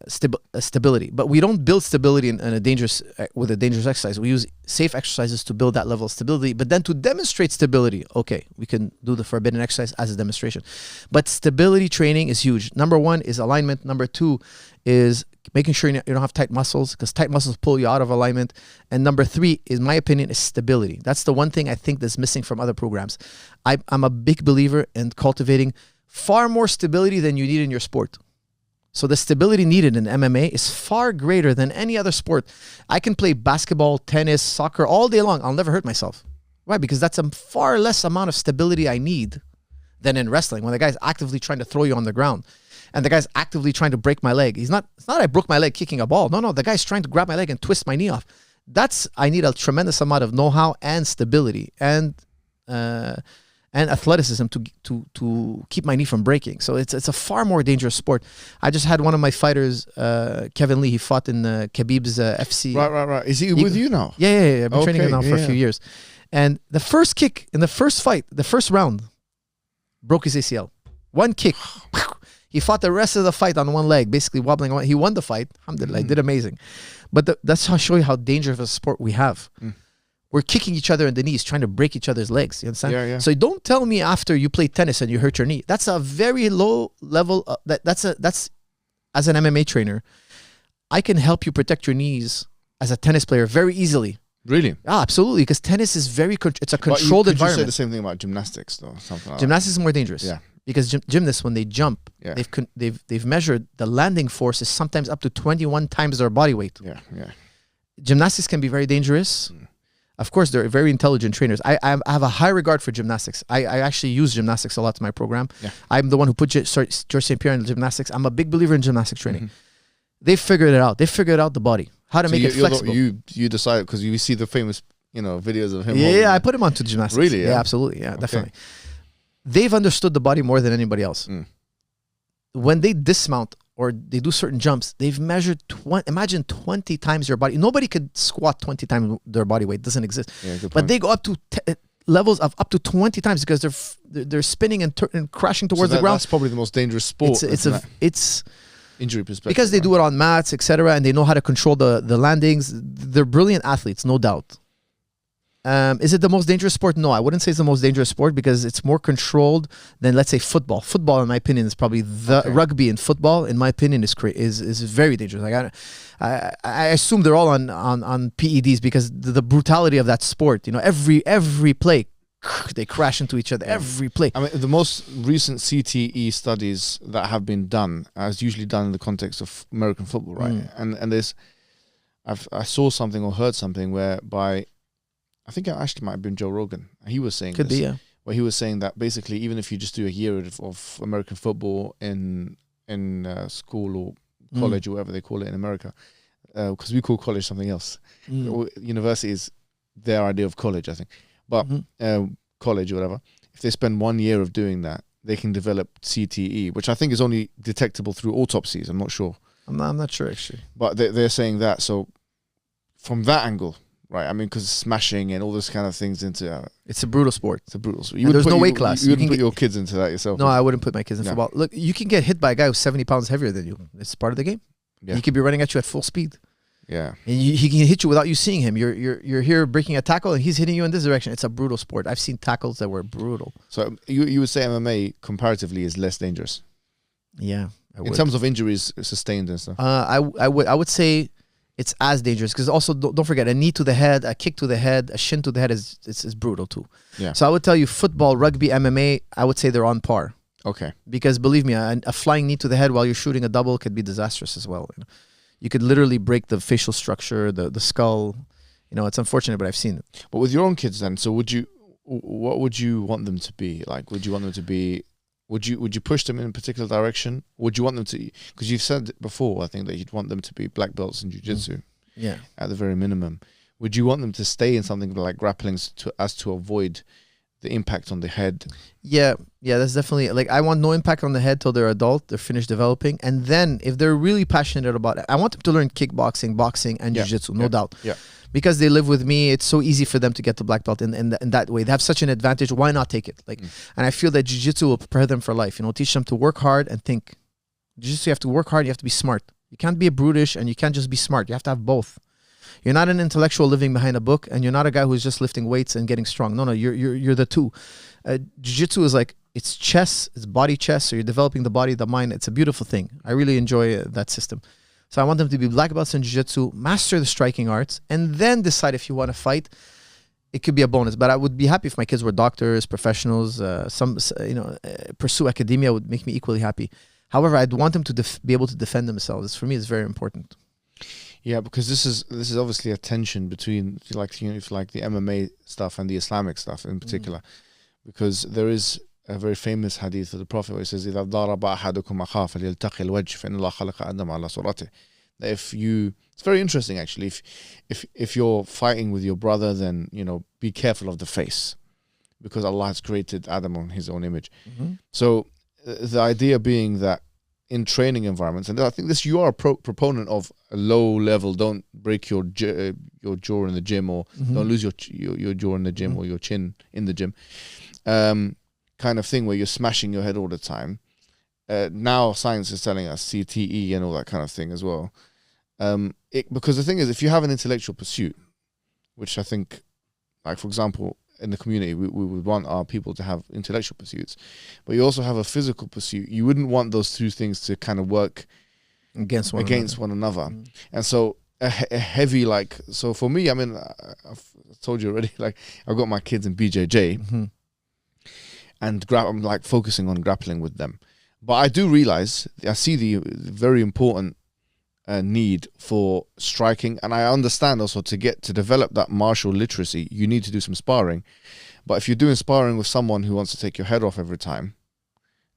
stability. But we don't build stability with a dangerous exercise. We use safe exercises to build that level of stability. But then to demonstrate stability, okay, we can do the forbidden exercise as a demonstration. But stability training is huge. Number one is alignment. Number two is making sure you don't have tight muscles, because tight muscles pull you out of alignment. And number three, in my opinion, is stability. That's the one thing I think that's missing from other programs. I'm a big believer in cultivating far more stability than you need in your sport. So the stability needed in MMA is far greater than any other sport. I can play basketball, tennis, soccer all day long. I'll never hurt myself. Why? Because that's a far less amount of stability I need than in wrestling, when the guy's actively trying to throw you on the ground and the guy's actively trying to break my leg. It's not I broke my leg kicking a ball. No, the guy's trying to grab my leg and twist my knee off. I need a tremendous amount of know-how and stability and athleticism to keep my knee from breaking. So it's a far more dangerous sport. I just had one of my fighters, Kevin Lee. He fought in Khabib's FC. Right. Is he with you now? Yeah. I've been training him now for a few years. And the first kick in the first fight, the first round, broke his ACL. One kick. He fought the rest of the fight on one leg, basically wobbling around. He won the fight. Alhamdulillah, did amazing. But that's how I show you how dangerous of a sport we have. We're kicking each other in the knees, trying to break each other's legs. You understand? Yeah. So don't tell me after you play tennis and you hurt your knee. That's a very low level. That's as an MMA trainer, I can help you protect your knees as a tennis player very easily. Really? Absolutely, because tennis is it's a controlled could environment. You say the same thing about gymnastics, though? Something like Gymnastics is more dangerous. Yeah. Because gymnasts, when they jump, they've measured the landing force is sometimes up to 21 times their body weight. Yeah. Gymnastics can be very dangerous. Of course, they're very intelligent trainers. I have a high regard for gymnastics. I actually use gymnastics a lot in my program. Yeah. I'm the one who put George St. Pierre in gymnastics. I'm a big believer in gymnastics training. They figured it out. They figured out the body, how to make it flexible. You decided, because you see the famous videos of him. Yeah, I put him onto gymnastics. Really? Yeah, absolutely. Yeah, definitely. They've understood the body more than anybody else. When they dismount or they do certain jumps, they've measured, imagine 20 times your body. Nobody could squat 20 times their body weight. It doesn't exist. Yeah, but they go up to levels of up to 20 times because they're spinning and crashing towards the ground. That's probably the most dangerous sport. It's injury perspective. Because they do it on mats, etc., and they know how to control the landings. They're brilliant athletes, no doubt. Is it the most dangerous sport? No, I wouldn't say it's the most dangerous sport because it's more controlled than, let's say, football. Football, in my opinion, is probably rugby and football, in my opinion, is very dangerous. Like I assume they're all on PEDs because the brutality of that sport. Every play, they crash into each other. Every play. I mean, the most recent CTE studies that have been done is usually done in the context of American football, right? And there's, I saw something or heard something whereby, I think it actually might have been Joe Rogan. He was saying where he was saying that basically, even if you just do a year of American football in school or college or whatever they call it in America, because we call college something else. University is their idea of college, I think. But college or whatever, if they spend 1 year of doing that, they can develop CTE, which I think is only detectable through autopsies. I'm not sure. I'm not sure, actually. But they're saying that. So from that angle, right, I mean, because smashing and all those kind of things into... it's a brutal sport. It's a brutal sport. There's no weight class. You wouldn't put your kids into that yourself. No, I wouldn't put my kids in football. Look, you can get hit by a guy who's 70 pounds heavier than you. It's part of the game. Yeah. He could be running at you at full speed. Yeah. And he can hit you without you seeing him. You're here breaking a tackle and he's hitting you in this direction. It's a brutal sport. I've seen tackles that were brutal. So you would say MMA comparatively is less dangerous? Yeah, I would. In terms of injuries sustained and stuff? I would say it's as dangerous because also don't forget, a knee to the head, a kick to the head, a shin to the head is brutal too. Yeah. So I would tell you football, rugby, MMA, I would say they're on par. Okay. Because believe me, a flying knee to the head while you're shooting a double could be disastrous as well. You could literally break the facial structure, the skull. It's unfortunate, but I've seen it. But with your own kids then, so what would you want them to be? Like, would you want them to be, would you push them in a particular direction? Would you want them to, because you've said before, I think, that you'd want them to be black belts in jiu-jitsu. Yeah. At the very minimum. Would you want them to stay in something like grappling to avoid the impact on the head. Yeah, that's definitely, like, I want no impact on the head till they're adult, they're finished developing. And then if they're really passionate about it, I want them to learn kickboxing, boxing, and jiu-jitsu, no doubt. Yeah. Because they live with me, it's so easy for them to get the black belt in that way. They have such an advantage. Why not take it? Like, and I feel that jiu-jitsu will prepare them for life. You know, teach them to work hard and think. Jiu-jitsu, you have to work hard, you have to be smart. You can't be a brutish and you can't just be smart. You have to have both. You're not an intellectual living behind a book, and you're not a guy who's just lifting weights and getting strong. No, you're the two. Jiu-jitsu is like, it's chess, it's body chess, so you're developing the body, the mind. It's a beautiful thing. I really enjoy that system. So I want them to be black belts in jiu-jitsu, master the striking arts, and then decide if you want to fight. It could be a bonus, but I would be happy if my kids were doctors, professionals, pursue academia would make me equally happy. However, I'd want them to be able to defend themselves. For me, it's very important. Yeah, because this is obviously a tension between, if you like the MMA stuff and the Islamic stuff in particular, because there is a very famous hadith of the Prophet where he says, إِذَا ضَرَبَ أَحَدُكُمْ أَخَاهُ فَلْيَلْتَقِ الْوَجْهِ فَإِنَّ اللَّهَ خَلَقَ آدَمَ عَلَى صُورَتِهِ. It's very interesting actually. If you're fighting with your brother, then be careful of the face, because Allah has created Adam on His own image. So the idea being that in training environments, and I think you are a proponent of a low level. Don't break your jaw in the gym, or don't lose your jaw in the gym, or your chin in the gym. Kind of thing where you're smashing your head all the time. Now science is telling us CTE and all that kind of thing as well. Because the thing is, if you have an intellectual pursuit, which I think, like for example, in the community, we would want our people to have intellectual pursuits, but you also have a physical pursuit. You wouldn't want those two things to kind of work against one another. And so a heavy, so for me, I mean, I've told you already, like I've got my kids in BJJ, and I'm like focusing on grappling with them. But I do realize, I see the very important need for striking, and I understand also to develop that martial literacy, you need to do some sparring. But if you're doing sparring with someone who wants to take your head off every time,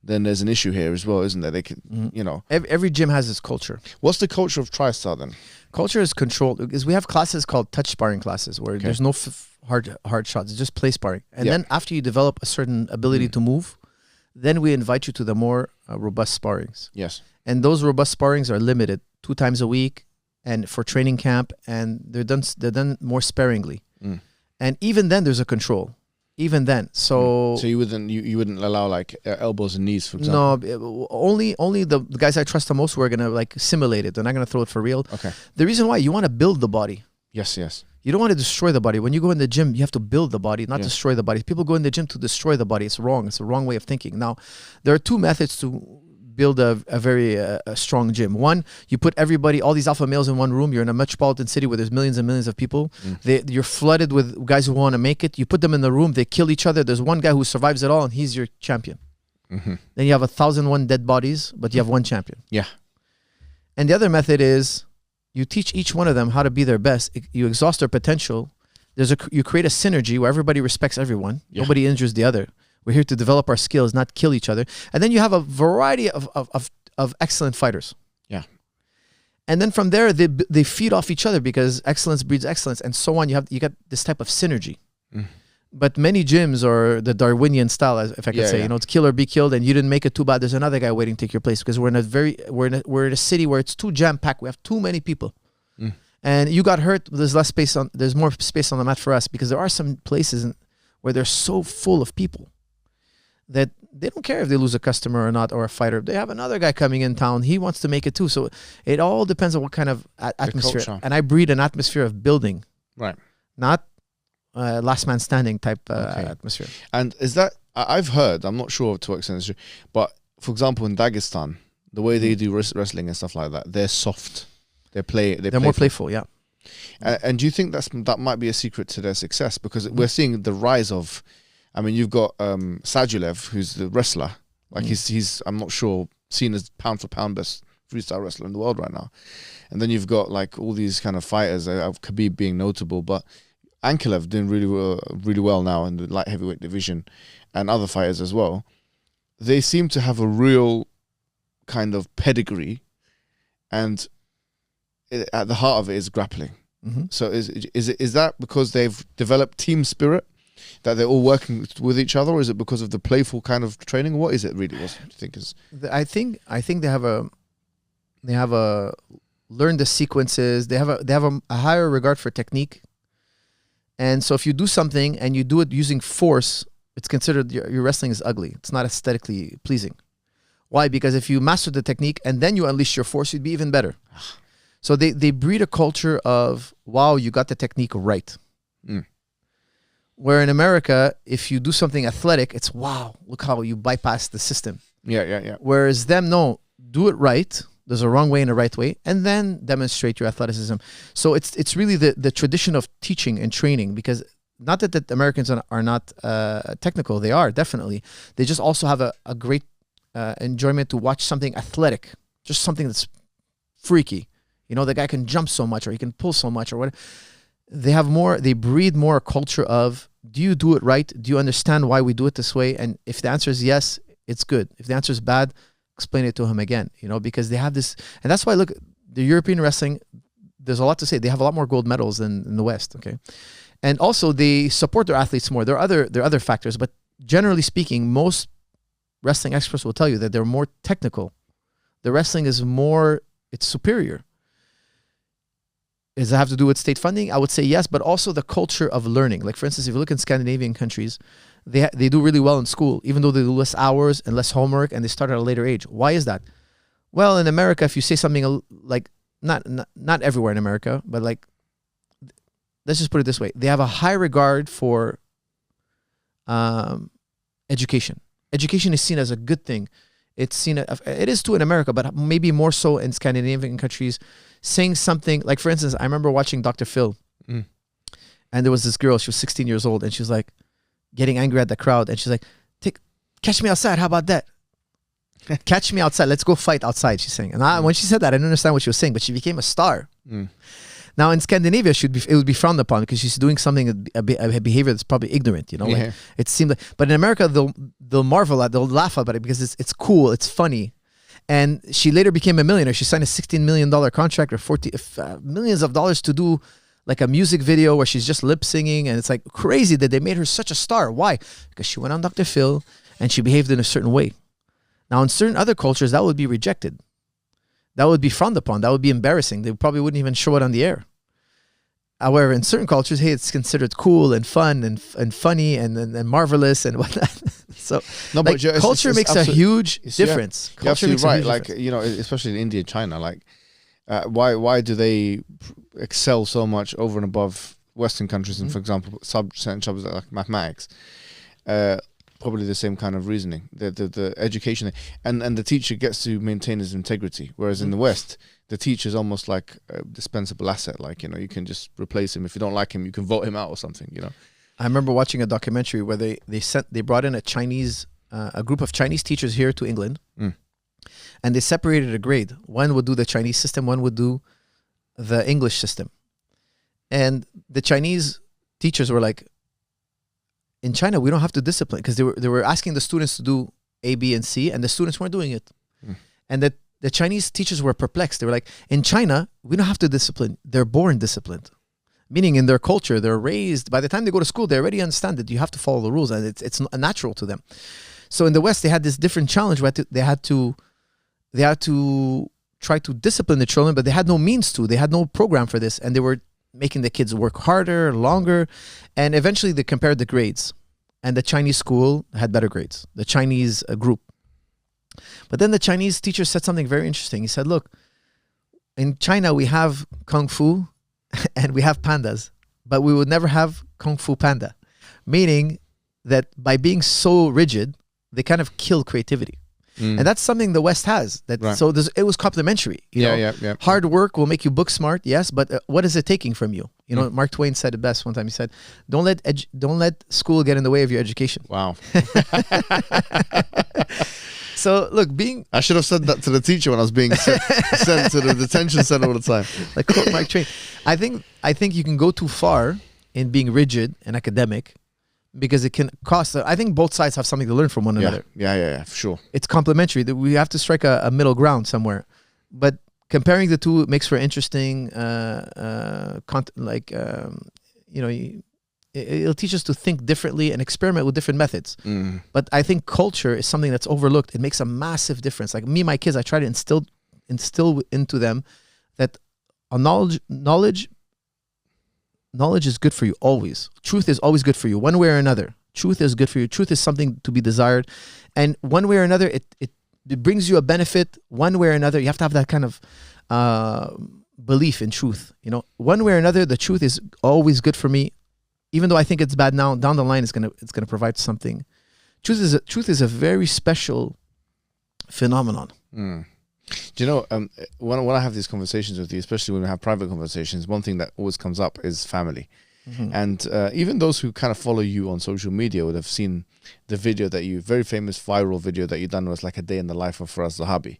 then there's an issue here as well, isn't there? They can, Every gym has its culture. What's the culture of TriStar then? Culture is controlled, because we have classes called touch sparring classes where there's no hard shots. It's just play sparring. And then after you develop a certain ability to move, then we invite you to the more robust sparrings. Yes. And those robust sparrings are limited 2 times a week, and for training camp, and they're done more sparingly. And even then, there's a control. Even then, so you wouldn't allow like elbows and knees, for example. No, only the guys I trust the most who are gonna like simulate it. They're not gonna throw it for real. Okay. The reason why, you want to build the body. Yes. You don't want to destroy the body. When you go in the gym, you have to build the body, not destroy the body. People go in the gym to destroy the body. It's wrong. It's a wrong way of thinking. Now, there are 2 methods to build a very strong gym. One, you put all these alpha males in one room. You're in a metropolitan city where there's millions and millions of people. You're flooded with guys who want to make it. You put them in the room, they kill each other. There's one guy who survives it all, and he's your champion. Then you have 1,001 dead bodies, but you have one champion. Yeah. And the other method is you teach each one of them how to be their best. You exhaust their potential. You create a synergy where everybody respects everyone. Nobody injures the other. We're here to develop our skills, not kill each other. And then you have a variety of excellent fighters. Yeah. And then from there, they feed off each other, because excellence breeds excellence, and so on. You got this type of synergy. But many gyms are the Darwinian style, if I could say. It's kill or be killed, and you didn't make it too bad. There's another guy waiting to take your place, because we're in a city where it's too jam packed. We have too many people. And you got hurt. There's more space on the mat for us, because there are some places where they're so full of people that they don't care if they lose a customer or not, or a fighter. They have another guy coming in town. He wants to make it too. So it all depends on what kind of atmosphere. And I breed an atmosphere of building, right? Not last man standing type atmosphere. And is that, I've heard, I'm not sure to what extent it's true, but for example, in Dagestan, the way they do wrestling and stuff like that, they're soft. They're more playful, yeah. And do you think that might be a secret to their success? Because we're seeing the rise of, I mean, you've got Sadulev, who's the wrestler. Like he's I'm not sure, seen as pound for pound best freestyle wrestler in the world right now. And then you've got like all these kind of fighters, Khabib being notable, but Ankalaev doing really well now in the light heavyweight division, and other fighters as well. They seem to have a real kind of pedigree, and at the heart of it is grappling. So is that because they've developed team spirit? that they're all working with each other, or is it because of the playful kind of training? What is it really? What do you think is? I think they have a learn the sequences. They have a higher regard for technique, and so if you do something and you do it using force, it's considered your wrestling is ugly. It's not aesthetically pleasing. Why? Because if you master the technique and then you unleash your force, you'd be even better. So they breed a culture of, wow, you got the technique right. Where in America, if you do something athletic, it's, wow, look how you bypass the system. Yeah. Whereas them, no, do it right. There's a wrong way and a right way, and then demonstrate your athleticism. So it's really the tradition of teaching and training, because not that the Americans are not technical. They are, definitely. They just also have a great enjoyment to watch something athletic, just something that's freaky. You know, the guy can jump so much, or he can pull so much, or what. They breed more a culture of, do you do it right? Do you understand why we do it this way? And if the answer is yes, it's good. If the answer is bad, explain it to him again, you know, because they have this. And that's why, look, the European wrestling, there's a lot to say. They have a lot more gold medals than in the West, okay? And also they support their athletes more. There are other factors, but generally speaking, most wrestling experts will tell you that they're more technical. The wrestling is more, it's superior. Does it have to do with state funding? I would say yes, but also the culture of learning. Like, for instance, if you look in Scandinavian countries, they do really well in school, even though they do less hours and less homework, and they start at a later age. Why is that? Well, in America, if you say something like, not everywhere in America, but like, let's just put it this way. They have a high regard for education. Education is seen as a good thing. It's seen, it is too in America, but maybe more so in Scandinavian countries. Saying something, like, for instance, I remember watching Dr. Phil, and there was this girl, she was 16 years old, and she was like getting angry at the crowd, and she's like, catch me outside, how about that? Catch me outside, let's go fight outside, she's saying. And when she said that, I didn't understand what she was saying, but she became a star. Now in Scandinavia, it would be frowned upon because she's doing something, a behavior that's probably ignorant, you know. Like, it seemed like, but in America, they'll marvel at, they'll laugh about it because it's cool, it's funny. And she later became a millionaire. She signed a $16 million contract, or millions of dollars to do like a music video where she's just lip singing. And it's like crazy that they made her such a star. Why? Because she went on Dr. Phil and she behaved in a certain way. Now, in certain other cultures, that would be rejected. That would be frowned upon. That would be embarrassing. They probably wouldn't even show it on the air. However, in certain cultures, hey, it's considered cool and fun and funny and marvelous and whatnot. So, no, like, but culture makes a huge difference. You're absolutely right. Like, you know, especially in India and China, like, why do they excel so much over and above Western countries? And for example, subjects like mathematics, probably the same kind of reasoning. The education and the teacher gets to maintain his integrity, whereas in the West, the teacher is almost like a dispensable asset. Like, you know, you can just replace him. If you don't like him, you can vote him out or something, you know. I remember watching a documentary where they brought in a group of Chinese teachers here to England, and they separated a grade. One would do the Chinese system, one would do the English system. And the Chinese teachers were like, in China, we don't have to discipline, because they were asking the students to do A, B, and C, and the students weren't doing it. And that the Chinese teachers were perplexed. They were like, in China, we don't have to discipline. They're born disciplined. Meaning in their culture, they're raised, by the time they go to school, they already understand that you have to follow the rules, and it's natural to them. So in the West, they had this different challenge where they had to try to discipline the children, but they had no means to. They had no program for this, and they were making the kids work harder, longer, and eventually they compared the grades, and the Chinese school had better grades, the Chinese group. But then the Chinese teacher said something very interesting. He said, look, in China, we have Kung Fu and we have pandas, but we would never have Kung Fu Panda. Meaning that by being so rigid, they kind of kill creativity. And that's something the West has. So it was complementary. You know? Hard work will make you book smart, yes, but what is it taking from you? You know, Mark Twain said it best one time. He said, "Don't let school get in the way of your education." Wow. So look, I should have said that to the teacher when I was being sent to the detention center all the time. Like quote Mark Twain. I think you can go too far in being rigid and academic, because it can cost. I think both sides have something to learn from one another. Yeah, for sure. It's complementary. We have to strike a middle ground somewhere. But comparing the two makes for interesting, it'll teach us to think differently and experiment with different methods. But I think culture is something that's overlooked. It makes a massive difference. Like me and my kids, I try to instill into them that knowledge is good for you always. Truth is always good for you, one way or another. Truth is good for you. Truth is something to be desired. And one way or another, it brings you a benefit. One way or another, you have to have that kind of belief in truth. You know, one way or another, the truth is always good for me. Even though I think it's bad now, down the line, it's gonna provide something. Truth is a very special phenomenon. Do you know, when I have these conversations with you, especially when we have private conversations, one thing that always comes up is family. And even those who kind of follow you on social media would have seen the video that very famous viral video that you done was like a day in the life of Firas Zahabi.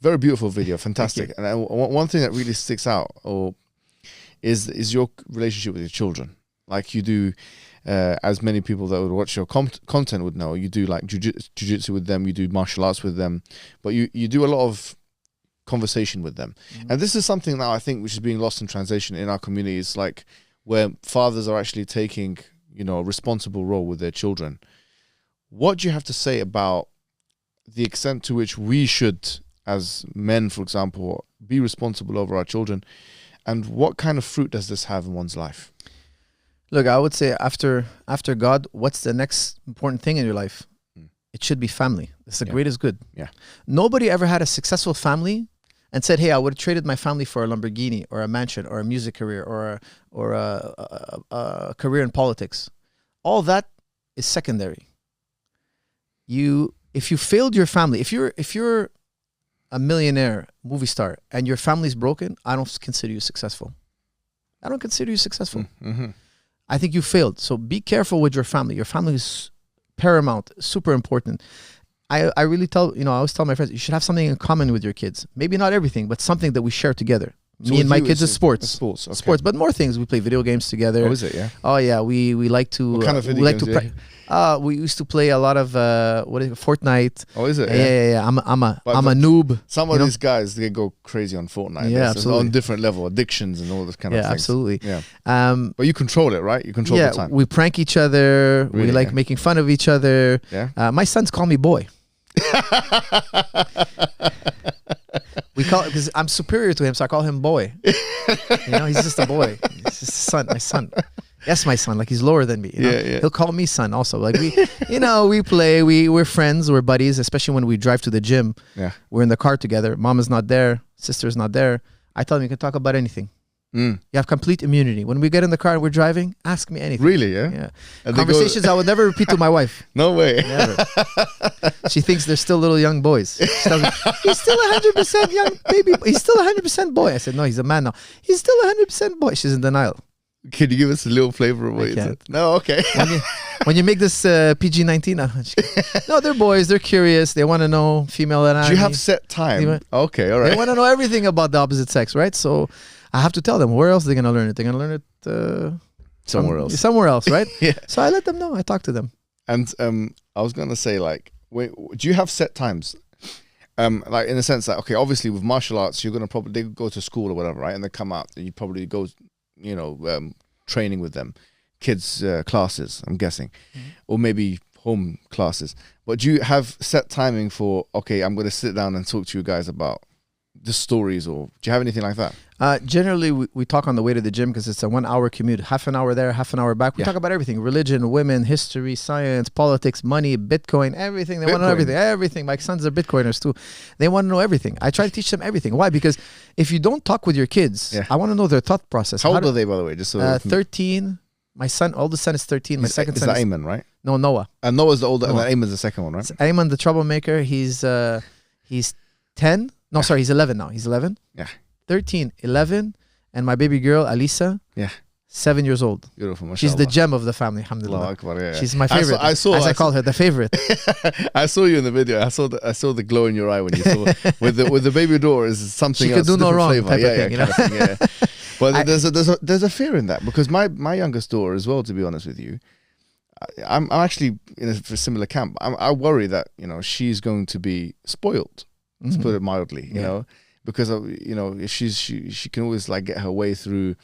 Very beautiful video, fantastic. And one thing that really sticks out is your relationship with your children. Like you do, as many people that would watch your content would know, you do like jiu-jitsu with them, you do martial arts with them, but you do a lot of conversation with them. And this is something now I think which is being lost in translation in our communities, like where fathers are actually taking, you know, a responsible role with their children. What do you have to say about the extent to which we should, as men, for example, be responsible over our children, and what kind of fruit does this have in one's life? Look, I would say after God, what's the next important thing in your life? It should be family. It's the greatest good. Nobody ever had a successful family and said, hey, I would have traded my family for a Lamborghini or a mansion or a music career or a career in politics. All that is secondary. If you failed your family, if you're a millionaire movie star and your family's broken, I don't consider you successful. I don't consider you successful. I think you failed. So be careful with your family. Your family is paramount, super important. I really I always tell my friends, you should have something in common with your kids. Maybe not everything, but something that we share together. So me and my kids is sports. Sports, okay. Sports, but more things. We play video games together. Oh, is it? Yeah. Oh yeah, we like to. What kind of video games? We used to play a lot of Fortnite. Oh, is it? Yeah. I'm a noob. Some of these guys, they go crazy on Fortnite. Yeah, absolutely. On different level, addictions and all this kind of things. Yeah, absolutely. Yeah. But you control it, right? You control the time. We prank each other. Really, we like making fun of each other. Yeah. My sons call me boy. We call it because I'm superior to him, so I call him boy. He's just a boy. He's just my son. Yes, my son. Like he's lower than me. Yeah. He'll call me son also. Like we play. We're friends. We're buddies. Especially when we drive to the gym. Yeah. We're in the car together. Mama's not there. Sister's not there. I tell him you can talk about anything. You have complete immunity. When we get in the car and we're driving, ask me anything. Really? Yeah. Yeah. And conversations I would never repeat to my wife. No way. Never. She thinks they're still little young boys. She tells me, he's still 100% young baby. He's still 100% boy. I said, no, he's a man now. He's still 100% boy. She's in denial. Can you give us a little flavor of what you said? No, okay. When you make this PG-19, no, they're boys. They're curious. They want to know female anatomy. Do you have set time? Okay, all right. They want to know everything about the opposite sex, right? So I have to tell them where else they're going to learn it. They're going to learn it somewhere else. Somewhere else, right? Yeah. So I let them know. I talk to them. And I was going to say, like, wait, do you have set times? Like in the sense that, okay, obviously with martial arts, you're going to probably go to school or whatever, right? And they come out and you probably go, training with them, kids classes, I'm guessing, or maybe home classes. But do you have set timing for, okay, I'm going to sit down and talk to you guys about the stories, or do you have anything like that? Generally, we talk on the way to the gym because it's a 1 hour commute, half an hour there, half an hour back. We talk about everything: religion, women, history, science, politics, money, Bitcoin, everything. They want to know everything. Everything. My sons are Bitcoiners too. They want to know everything. I try to teach them everything. Why? Because if you don't talk with your kids, I want to know their thought process. How old are they, by the way? Just so 13. My oldest son is 13. My second son is Ayman, right? No, Noah. And Noah's the older, and Ayman's the second one, right? Ayman, the troublemaker. He's 10. No, sorry, he's 11 now. He's 11. Yeah. 13, 11, and my baby girl, Alisa, 7 years old. Beautiful, mashallah. She's the gem of the family, alhamdulillah. Akbar, She's my favorite. I call her the favorite. I saw you in the video. I saw the glow in your eye when you saw with the baby door is something she else. She could do no wrong. Flavor. But there's a fear in that, because my youngest daughter as well, to be honest with you, I'm actually in a similar camp. I worry that she's going to be spoiled. To put it mildly, you know, because she can always like get her way through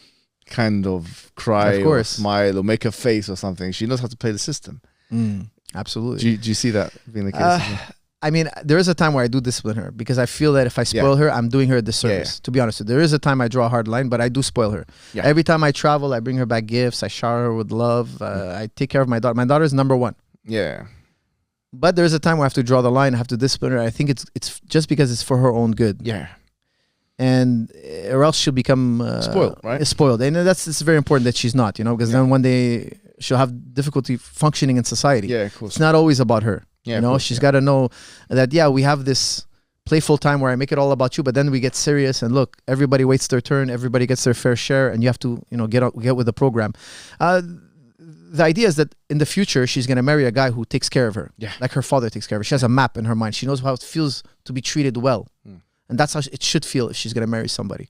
kind of cry Of or course. smile or make a face or something. She knows how to play the system. Absolutely. Do you see that being the case? as well? I mean, there is a time where I do discipline her because I feel that if I spoil her, I'm doing her a disservice. To be honest with you, there is a time I draw a hard line, but I do spoil her. Yeah. Every time I travel, I bring her back gifts. I shower her with love. I take care of my daughter. My daughter is number one. Yeah. But there is a time where I have to draw the line. I have to discipline her. I think it's just because it's for her own good. Yeah. And or else she'll become Spoiled, right? Spoiled, and it's very important that she's not, because then one day she'll have difficulty functioning in society. Yeah, of course. It's not always about her. Yeah, She's got to know that we have this playful time where I make it all about you, but then we get serious and look, everybody waits their turn, everybody gets their fair share, and you have to get with the program. The idea is that in the future she's going to marry a guy who takes care of her, like her father takes care of her. She has a map in her mind. She knows how it feels to be treated well. And that's how it should feel if she's going to marry somebody.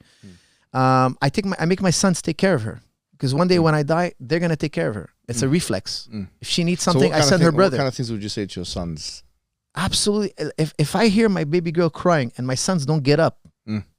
I make my sons take care of her because one day when I die, they're going to take care of her. It's a reflex. If she needs something, I send her brother. What kind of things would you say to your sons? Absolutely. If I hear my baby girl crying and my sons don't get up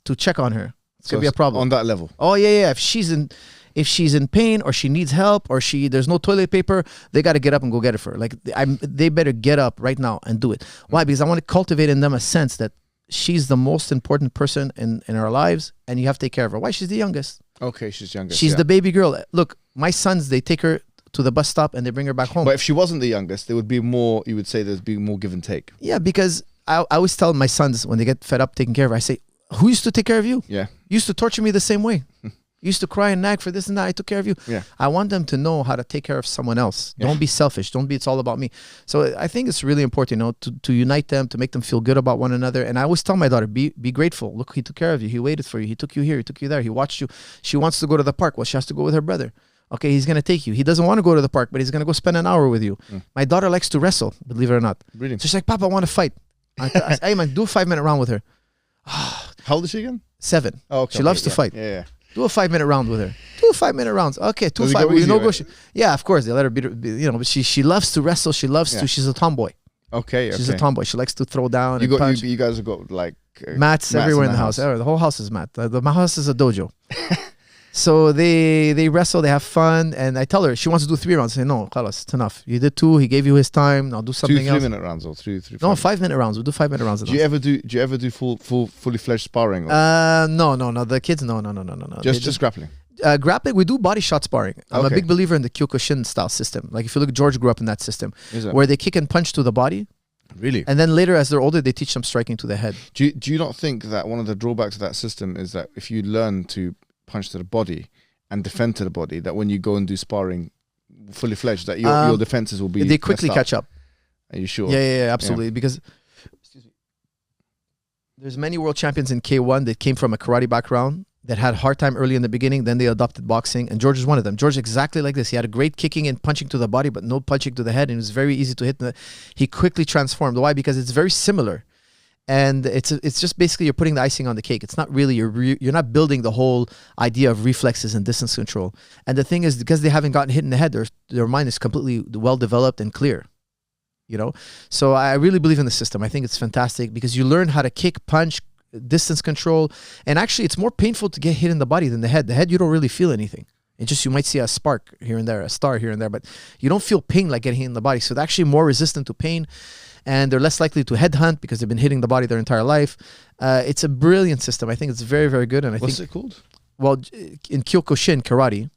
to check on her, it's going to be a problem. On that level. Oh, yeah. If she's in pain or she needs help or there's no toilet paper, they got to get up and go get it for her. Like they better get up right now and do it. Why? Because I want to cultivate in them a sense that she's the most important person in our lives and you have to take care of her. Why? She's the youngest. Okay, she's youngest. She's the baby girl. Look, my sons, they take her to the bus stop and they bring her back home. But if she wasn't the youngest, there would be more, you would say there'd be more give and take. Yeah, because I always tell my sons when they get fed up taking care of her, I say, who used to take care of you? Yeah. You used to torture me the same way. You used to cry and nag for this and that. I took care of you. Yeah. I want them to know how to take care of someone else. Yeah. Don't be selfish. Don't be, it's all about me. So I think it's really important, to unite them, to make them feel good about one another. And I always tell my daughter, be grateful. Look, he took care of you. He waited for you. He took you here. He took you there. He watched you. She wants to go to the park. Well, she has to go with her brother. Okay, he's going to take you. He doesn't want to go to the park, but he's going to go spend an hour with you. My daughter likes to wrestle, believe it or not. Really? So she's like, Papa, I want to fight. I say, hey, man, do a 5-minute round with her. How old is she again? 7. Oh, okay. She loves to fight. Yeah. Do a 5-minute round with her. 2 5-minute rounds. Okay, 2 Does it 5. go easy, right? Yeah, of course. They let her be, but she loves to wrestle. She loves to. She's a tomboy. Okay. She's a tomboy. She likes to throw down. You and punch. You guys have got like mats everywhere in the house. The whole house is mat. My house is a dojo. So they wrestle, they have fun, and I tell her she wants to do 3 rounds. I say, no, khalas, it's enough. You did 2, he gave you his time, now do something 2 else. 3-minute rounds or 3 No, 5-minute rounds. We'll do 5-minute rounds. Do you ever do fully fledged sparring? Or? No. The kids, no. Just grappling. Grappling, we do body shot sparring. I'm a Okay. big believer in the Kyokushin style system. Like if you look, George grew up in that system, Is it? where they kick and punch to the body, Really? and then later as they're older, they teach them striking to the head. Do you not think that one of the drawbacks of that system is that if you learn to punch to the body and defend to the body, that when you go and do sparring fully fledged, that your defenses will be They quickly messed up? catch up. Are you sure? Yeah, absolutely. Because there's many world champions in K1 that came from a karate background that had a hard time early in the beginning. Then they adopted boxing, and George is one of them. George exactly like this. He had a great kicking and punching to the body, but no punching to the head, and it was very easy to hit. He quickly transformed. Why? Because it's very similar. And it's just basically you're putting the icing on the cake. It's not really, you're not building the whole idea of reflexes and distance control. And the thing is, because they haven't gotten hit in the head, their mind is completely well developed and clear. So I really believe in the system. I think it's fantastic because you learn how to kick, punch, distance control. And actually, it's more painful to get hit in the body than the head. The head, you don't really feel anything. It just, you might see a spark here and there, a star here and there, but you don't feel pain like getting hit in the body. So they're actually more resistant to pain. And they're less likely to headhunt because they've been hitting the body their entire life. It's a brilliant system. I think it's very, very good. And What's it called? Well, in Kyokushin karate,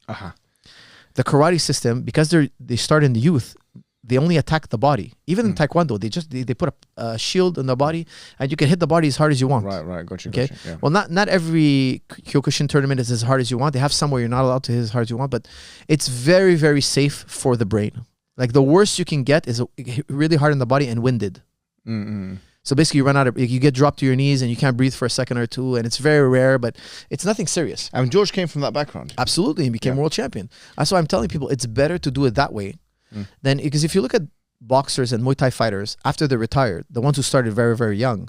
the karate system, because they start in the youth, they only attack the body. Even in Taekwondo, they put a shield on the body, and you can hit the body as hard as you want. Right. Gotcha. Okay. Gotcha, yeah. Well, not every Kyokushin tournament is as hard as you want. They have some where you're not allowed to hit as hard as you want, but it's very, very safe for the brain. Like the worst you can get is really hard in the body and winded. So basically you get dropped to your knees and you can't breathe for a second or two, and it's very rare, but it's nothing serious. And George came from that background. Absolutely. He became world champion. That's why I'm telling people it's better to do it that way than, because if you look at boxers and Muay Thai fighters, after they're retired, the ones who started very, very young,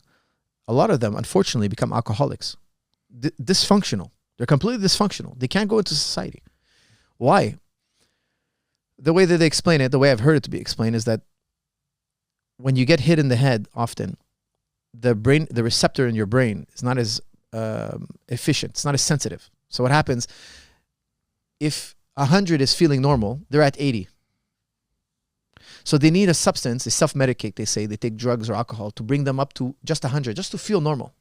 a lot of them unfortunately become alcoholics. Dysfunctional. They're completely dysfunctional. They can't go into society. Why? The way that they explain it, the way I've heard it to be explained, is that when you get hit in the head, often the receptor in your brain is not as efficient. It's not as sensitive. So what happens? if 100 is feeling normal, they're at 80. So they need a substance, they self-medicate, they say, they take drugs or alcohol to bring them up to just 100, just to feel normal.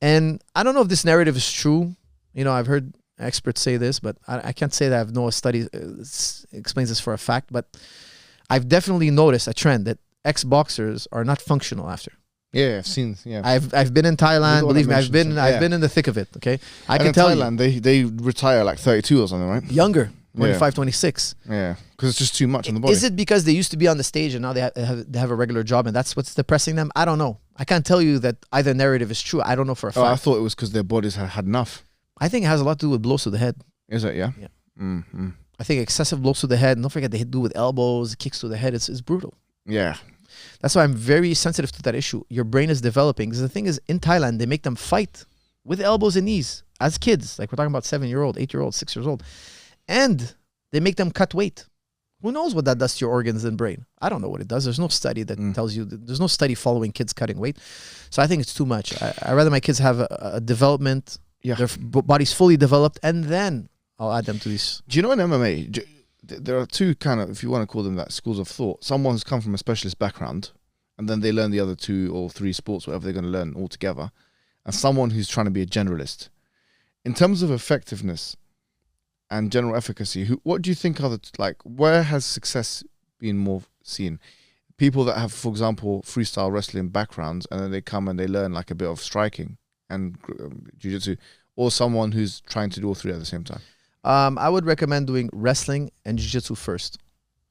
And I don't know if this narrative is true. You know, I've heard experts say this, but I can't say that I have no study explains this for a fact, but I've definitely noticed a trend that ex-boxers are not functional after. Yeah, I've seen. Yeah, I've been in Thailand. Believe me, I've been in the thick of it. Okay, I can tell you. In Thailand, they retire like 32 or something, right? Younger, 25, 26. Yeah, because it's just too much on the body. Is it because they used to be on the stage and now they have a regular job and that's what's depressing them? I don't know. I can't tell you that either narrative is true. I don't know for a fact. Oh, I thought it was because their bodies had enough. I think it has a lot to do with blows to the head. Is it? Yeah. Yeah. Mm-hmm. I think excessive blows to the head. And don't forget they do with elbows, kicks to the head. It's brutal. Yeah. That's why I'm very sensitive to that issue. Your brain is developing. Because the thing is, in Thailand, they make them fight with elbows and knees as kids. Like we're talking about 7-year-old, 8-year-old, 6 years old. And they make them cut weight. Who knows what that does to your organs and brain? I don't know what it does. There's no study that tells you. There's no study following kids cutting weight. So I think it's too much. I'd rather my kids have a development, their body's fully developed, and then I'll add them to these. Do you know in MMA, there are two kind of, if you want to call them that, schools of thought. Someone who's come from a specialist background, and then they learn the other 2 or 3 sports, whatever they're going to learn all together, and someone who's trying to be a generalist. In terms of effectiveness and general efficacy, what do you think are where has success been more seen? People that have, for example, freestyle wrestling backgrounds, and then they come and they learn like a bit of striking and jiu-jitsu, or someone who's trying to do all 3 at the same time? I would recommend doing wrestling and jiu-jitsu first.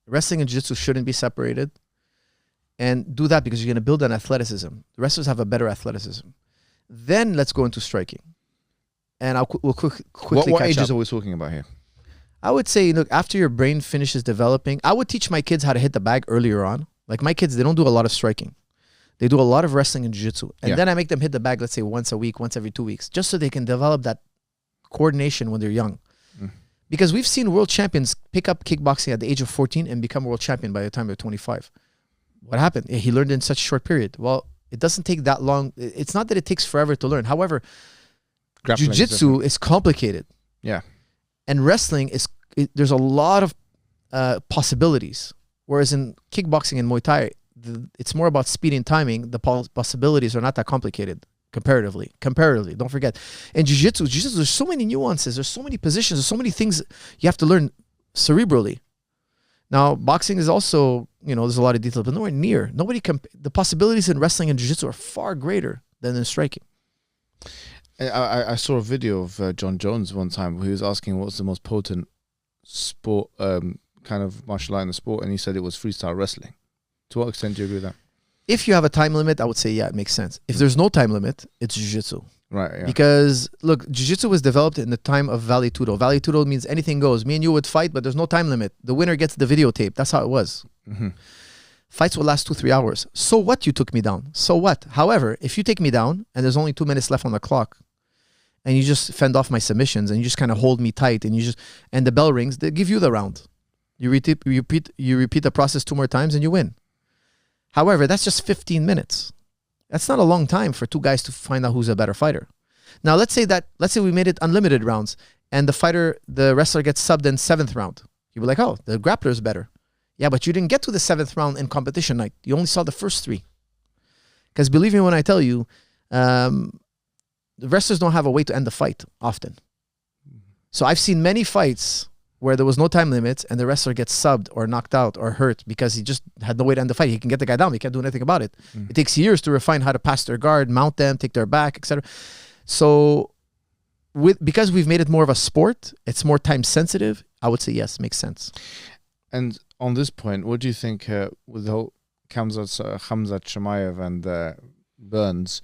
Wrestling and jiu-jitsu shouldn't be separated. And do that because you're going to build an athleticism. The wrestlers have a better athleticism. Then let's go into striking. And we'll quickly what catch ages up. are we talking about here? I would say, look, after your brain finishes developing, I would teach my kids how to hit the bag earlier on. Like my kids, they don't do a lot of striking. They do a lot of wrestling and jiu-jitsu. And then I make them hit the bag, let's say once a week, once every 2 weeks, just so they can develop that coordination when they're young. Because we've seen world champions pick up kickboxing at the age of 14 and become world champion by the time they're 25. What happened? He learned in such a short period. Well, it doesn't take that long. It's not that it takes forever to learn. However, jiu-jitsu is complicated. Yeah. And wrestling there's a lot of possibilities. Whereas in kickboxing and Muay Thai, it's more about speed and timing. The possibilities are not that complicated comparatively. Don't forget. In jiu-jitsu, there's so many nuances. There's so many positions. There's so many things you have to learn cerebrally. Now, boxing is also, there's a lot of detail, but nowhere near. The possibilities in wrestling and jiu-jitsu are far greater than in striking. I saw a video of John Jones one time where he was asking what's the most potent sport, kind of martial art in the sport, and he said it was freestyle wrestling. To what extent do you agree with that? If you have a time limit, I would say, yeah, it makes sense. If there's no time limit, it's jiu-jitsu. Right, yeah. Because, look, jiu-jitsu was developed in the time of Vale Tudo. Vale Tudo means anything goes. Me and you would fight, but there's no time limit. The winner gets the videotape. That's how it was. Fights would last 2-3 hours. So what you took me down? So what? However, if you take me down and there's only 2 minutes left on the clock and you just fend off my submissions and you just kind of hold me tight and the bell rings, they give you the round. You repeat the process 2 more times and you win. However, that's just 15 minutes. That's not a long time for 2 guys to find out who's a better fighter. Now, let's say we made it unlimited rounds and the wrestler gets subbed in 7th round. You'd be like, oh, the grappler is better. Yeah, but you didn't get to the 7th round in competition night. You only saw the first 3. Because believe me when I tell you, the wrestlers don't have a way to end the fight often. So I've seen many fights where there was no time limit and the wrestler gets subbed or knocked out or hurt because he just had no way to end the fight. He can get the guy down, but he can't do anything about it. It takes years to refine how to pass their guard, mount them, take their back, etc. So because we've made it more of a sport, it's more time sensitive, I would say yes, makes sense. And on this point, what do you think with the whole Khamzat, Chimaev and Burns,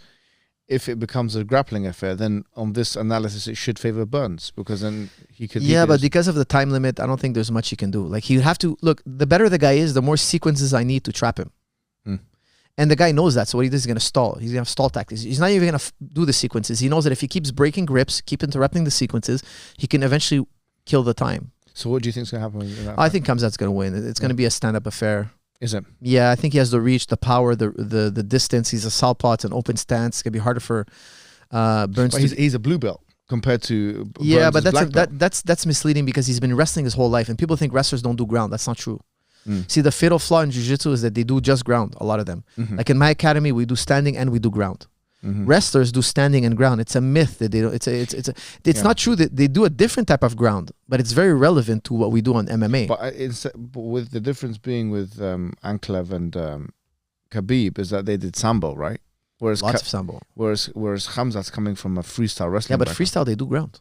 if it becomes a grappling affair, then on this analysis it should favor Burns because then he could... Yeah, but because of the time limit, I don't think there's much he can do. Like he'd have to... Look, the better the guy is, the more sequences I need to trap him. And the guy knows that, so what he does is going to stall. He's going to have stall tactics. He's not even going to do the sequences. He knows that if he keeps breaking grips, keep interrupting the sequences, he can eventually kill the time. So what do you think is going to happen with that? I think Khamzat's going to win. It's going to be a stand-up affair. Is it? Yeah, I think he has the reach, the power, the distance. He's a southpaw. It's an open stance. It's going to be harder for Burns. But he's a blue belt. compared to Yeah, Burns' but black belt. that's misleading because he's been wrestling his whole life, and people think wrestlers don't do ground. That's not true. Mm. See, the fatal flaw in jiu-jitsu is that they do just ground. A lot of them, Mhm. like in my academy, we do standing and we do ground. Mhm. Wrestlers do standing and ground. It's a myth that they don't. It's Yeah. not true that they do a different type of ground, but it's very relevant to what we do on MMA. But with the difference being with Anklev and Khabib is that they did sambo, right? Whereas Lots of sambo. whereas Khamzat's coming from a freestyle wrestling. Yeah, but background. freestyle they do ground.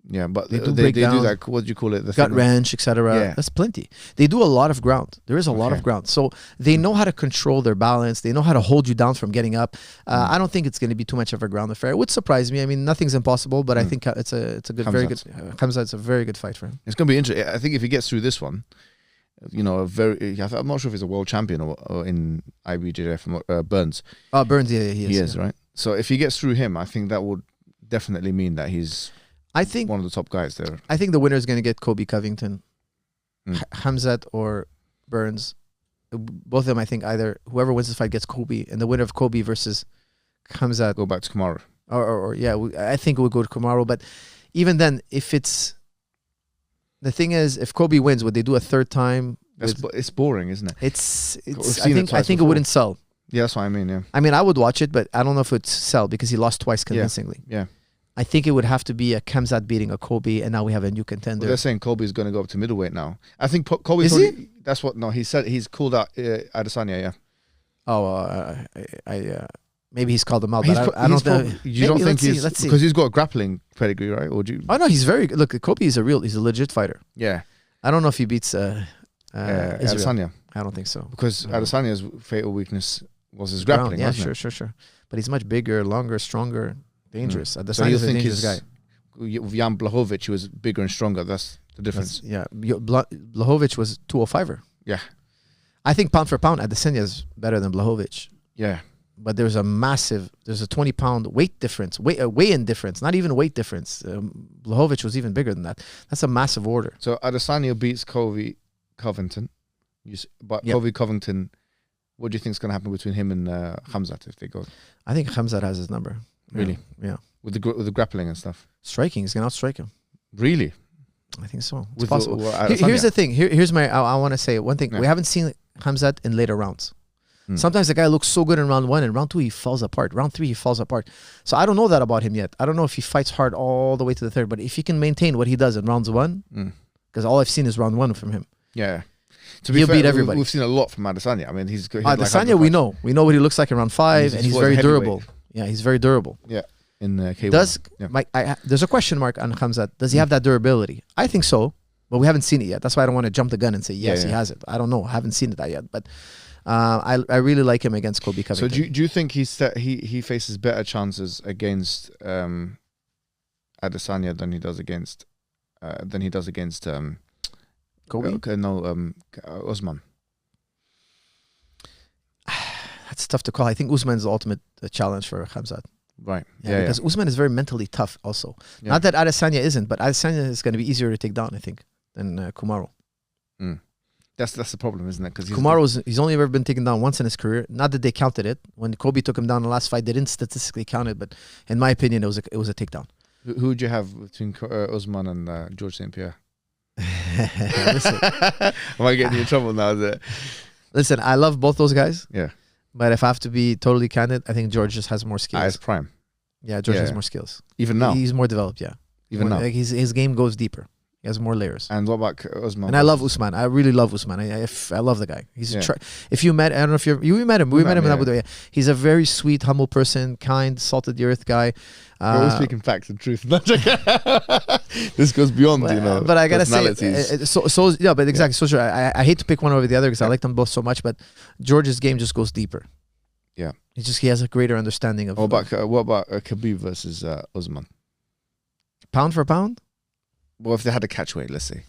Yeah, but They they do do, break down, like, what do you call it? The Gut thing- wrench, etc. Yeah. That's plenty. They do a lot of ground. There is a lot of Okay. ground. So they know how to control their balance. They know how to hold you down from getting up. I don't think it's going to be too much of a ground affair. It would surprise me. I mean, nothing's impossible, but I think it's a good, very good. Khamzat's a very good fight for him. It's going to be interesting. I think if he gets through this one, you know, I'm not sure if he's a world champion or in IBJJF, Burns. Oh, Burns, yeah, he is. He is, right? So if he gets through him, I think that would definitely mean that he's I think one of the top guys there. I think the winner is going to get Colby Covington, Mm. Khamzat or Burns. Both of them, I think, either whoever wins this fight gets Colby, and the winner of Colby versus Khamzat, Go back to Kamaru. or yeah, I think it would go to Kamaru. But even then, if it's the thing is, if Colby wins, would they do a third time? It's boring, isn't it? It's We've I seen it think twice it before. wouldn't sell. Yeah, that's what I mean. Yeah, I mean, I would watch it, but I don't know if it's sell because he lost twice convincingly. yeah. I think it would have to be a Khamzat beating a Colby, and now we have a new Well, contender. they're saying Colby's going to go up to middleweight now. I think Colby. Is he? That's what. No, he said he's called out Adesanya. Yeah. Oh, maybe he's called him out, He's but pro- I don't he's know. prob- You don't Maybe, think he's let's see. because he's got a grappling pedigree, right? Or do you? Oh no, he's very good. Look, Colby is he's a legit fighter. Yeah. I don't know if he beats Israel. Adesanya, I don't think so. because No. Adesanya's fatal weakness was his Ground, grappling. yeah, wasn't sure. But he's much bigger, longer, stronger, dangerous. So you Adesanya's a think dangerous guy. With Jan Blachowicz, he was bigger and stronger. That's the difference. Blachowicz was 205er. Yeah. I think pound for pound, Adesanya is better than Blachowicz. Yeah. But there's a 20-pound weight difference, weigh-in difference, not even weight difference. Blachowicz was even bigger than that. That's a massive order. So Adesanya beats Colby Covington. But Yep. Colby Covington, what do you think is going to happen between him and Khamzat if they go? I think Khamzat has his number. Really? Yeah. With the grappling and stuff? Striking, he's going to outstrike him. Really? I think so. It's With possible. Adesanya? Here's the thing. Here's my. I want to say one thing. Yeah. We haven't seen Khamzat in later rounds. Hmm. Sometimes the guy looks so good in round 1, and round 2 he falls apart. Round 3 he falls apart. So I don't know that about him yet. I don't know if he fights hard all the way to the third. But if he can maintain what he does in rounds 1, because all I've seen is round 1 from him. Yeah. He'll beat everybody. We've seen a lot from Adesanya. I mean, he's good. Adesanya, we know what he looks like in round 5, and he's fought very heavyweight. durable. Yeah, he's very durable. Yeah. In K1. There's a question mark on Khamzat. Does he have that durability? I think so, but we haven't seen it yet. That's why I don't want to jump the gun and say yes, he has it. I don't know. I haven't seen it yet, but I really like him against Colby Covington. So do you think he faces better chances against Adesanya than he does against Colby? Usman? That's tough to call. I think Usman is the ultimate challenge for Khamzat. Right. Yeah, because Usman is very mentally tough also. Yeah. Not that Adesanya isn't, but Adesanya is going to be easier to take down, I think, than Kamaru. That's the problem, isn't it? Because He's only ever been taken down once in his career. Not that they counted it. When Colby took him down in the last fight, they didn't statistically count it, but in my opinion, it was a takedown. Who would you have between Usman and George St. Pierre? Listen, Am I getting you in trouble now? listen, I love both those guys. Yeah. But if I have to be totally candid, I think George just has more His skills. prime. Yeah, George has Yeah. more skills. Even now. He's more developed, yeah. Even now. Like his game goes deeper. He has more layers. And what about Usman? And I love Usman. I really love Usman. I love the guy. He's Yeah. if you met, I don't know if you met him. We met him in yeah. Abu Dhabi. He's a very sweet, humble person, kind, salt of the earth guy. We're always speaking facts and truth. This goes beyond, but I gotta say, personalities. yeah, but exactly. So sure, I hate to pick one over the other because I like them both so much. But George's game just goes deeper. Yeah, he has a greater understanding of. What about Khabib versus Usman? Pound for pound? Well, if they had a catch weight, let's say.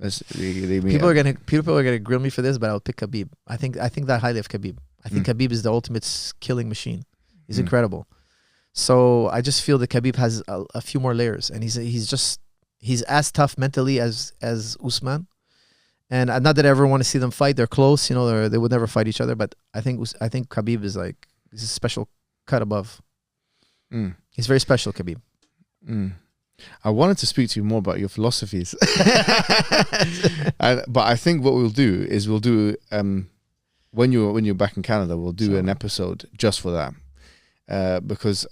People are gonna grill me for this, but I'll pick Khabib. I think that highly of Khabib. I think Khabib is the ultimate killing machine. He's incredible. So I just feel that Khabib has a few more layers, and he's as tough mentally as Usman. And not that I ever want to see them fight. They're close, they would never fight each other. But I think Khabib is he's a special cut above. He's very special, Khabib. I wanted to speak to you more about your philosophies, but I think what we'll do is when you're back in Canada, we'll do an episode just for that, because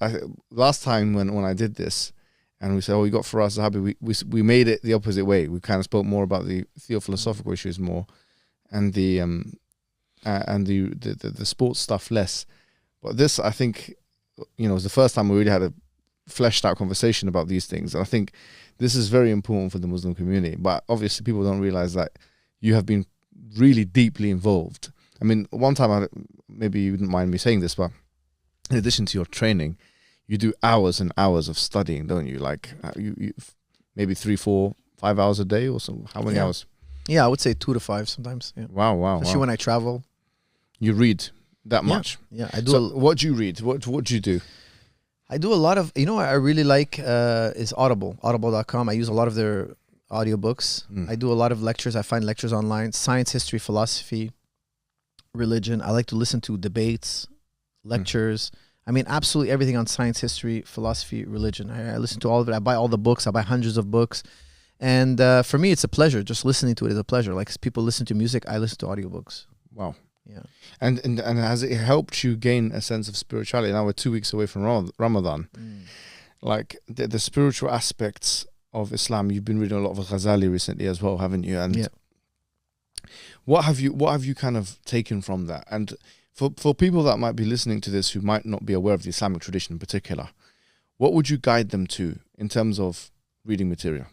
last time when I did this, and we said, oh, we got Firas Zahabi, we made it the opposite way. We kind of spoke more about the theophilosophical issues more, and the sports stuff less. But this, I think, is the first time we really had a fleshed out conversation about these things. And I think this is very important for the Muslim community. But obviously people don't realize that you have been really deeply involved. I mean, one time, maybe you wouldn't mind me saying this, but in addition to your training, you do hours and hours of studying, don't you? Like you maybe 3, 4, 5 hours a day or so. How many hours? Yeah, I would say 2 to 5 sometimes. Yeah. Wow. Especially when I travel. You read that much? Yeah, I do. So what do you read? What do you do? I do a lot of, what I really like is audible.com. I use a lot of their audiobooks. I do a lot of lectures. I find lectures online, science, history, philosophy, religion. I like to listen to debates, lectures. I mean, absolutely everything on science, history, philosophy, religion. I listen to all of it. I buy all the books. I buy hundreds of books. And for me, it's a pleasure. Just listening to it is a pleasure. Like people listen to music, I listen to audiobooks. Wow. Yeah. And has it helped you gain a sense of spirituality? Now we're 2 weeks away from Ramadan. Like the spiritual aspects of Islam, you've been reading a lot of Ghazali recently as well, haven't you? And what have you kind of taken from that? And for people that might be listening to this who might not be aware of the Islamic tradition in particular, what would you guide them to in terms of reading material?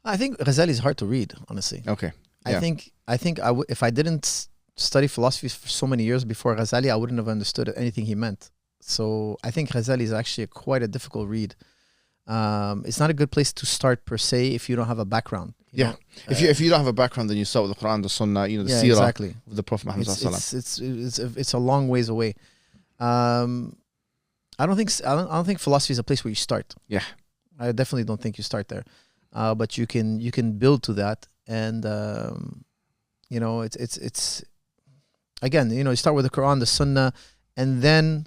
I think Ghazali is hard to read, honestly. Okay. I think if I didn't study philosophy for so many years before Ghazali, I wouldn't have understood anything he meant. So I think Ghazali is actually quite a difficult read. It's not a good place to start per se if you don't have a background. You know? If you don't have a background, then you start with the Qur'an, the Sunnah, the Seerah exactly. of the Prophet Muhammad. It's a long ways away. I don't think philosophy is a place where you start. Yeah, I definitely don't think you start there. But you can build to that, and it's again, you start with the Quran, the Sunnah, and then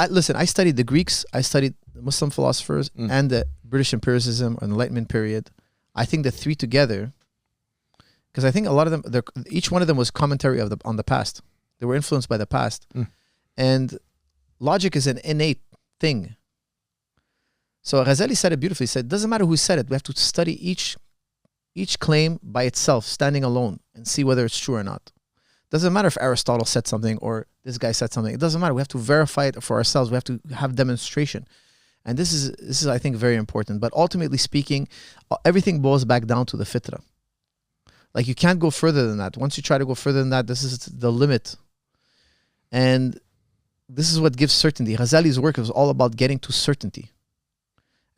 listen. I studied the Greeks, I studied the Muslim philosophers, and the British empiricism or Enlightenment period. I think the three together, because I think a lot of them, each one of them was commentary on the past. They were influenced by the past, and logic is an innate thing. So Ghazali said it beautifully. He said, it doesn't matter who said it. We have to study each claim by itself, standing alone, and see whether it's true or not. Doesn't matter if Aristotle said something or this guy said something. It doesn't matter. We have to verify it for ourselves. We have to have demonstration. And this is I think, very important. But ultimately speaking, everything boils back down to the fitrah. Like you can't go further than that. Once you try to go further than that, this is the limit. And this is what gives certainty. Ghazali's work was all about getting to certainty.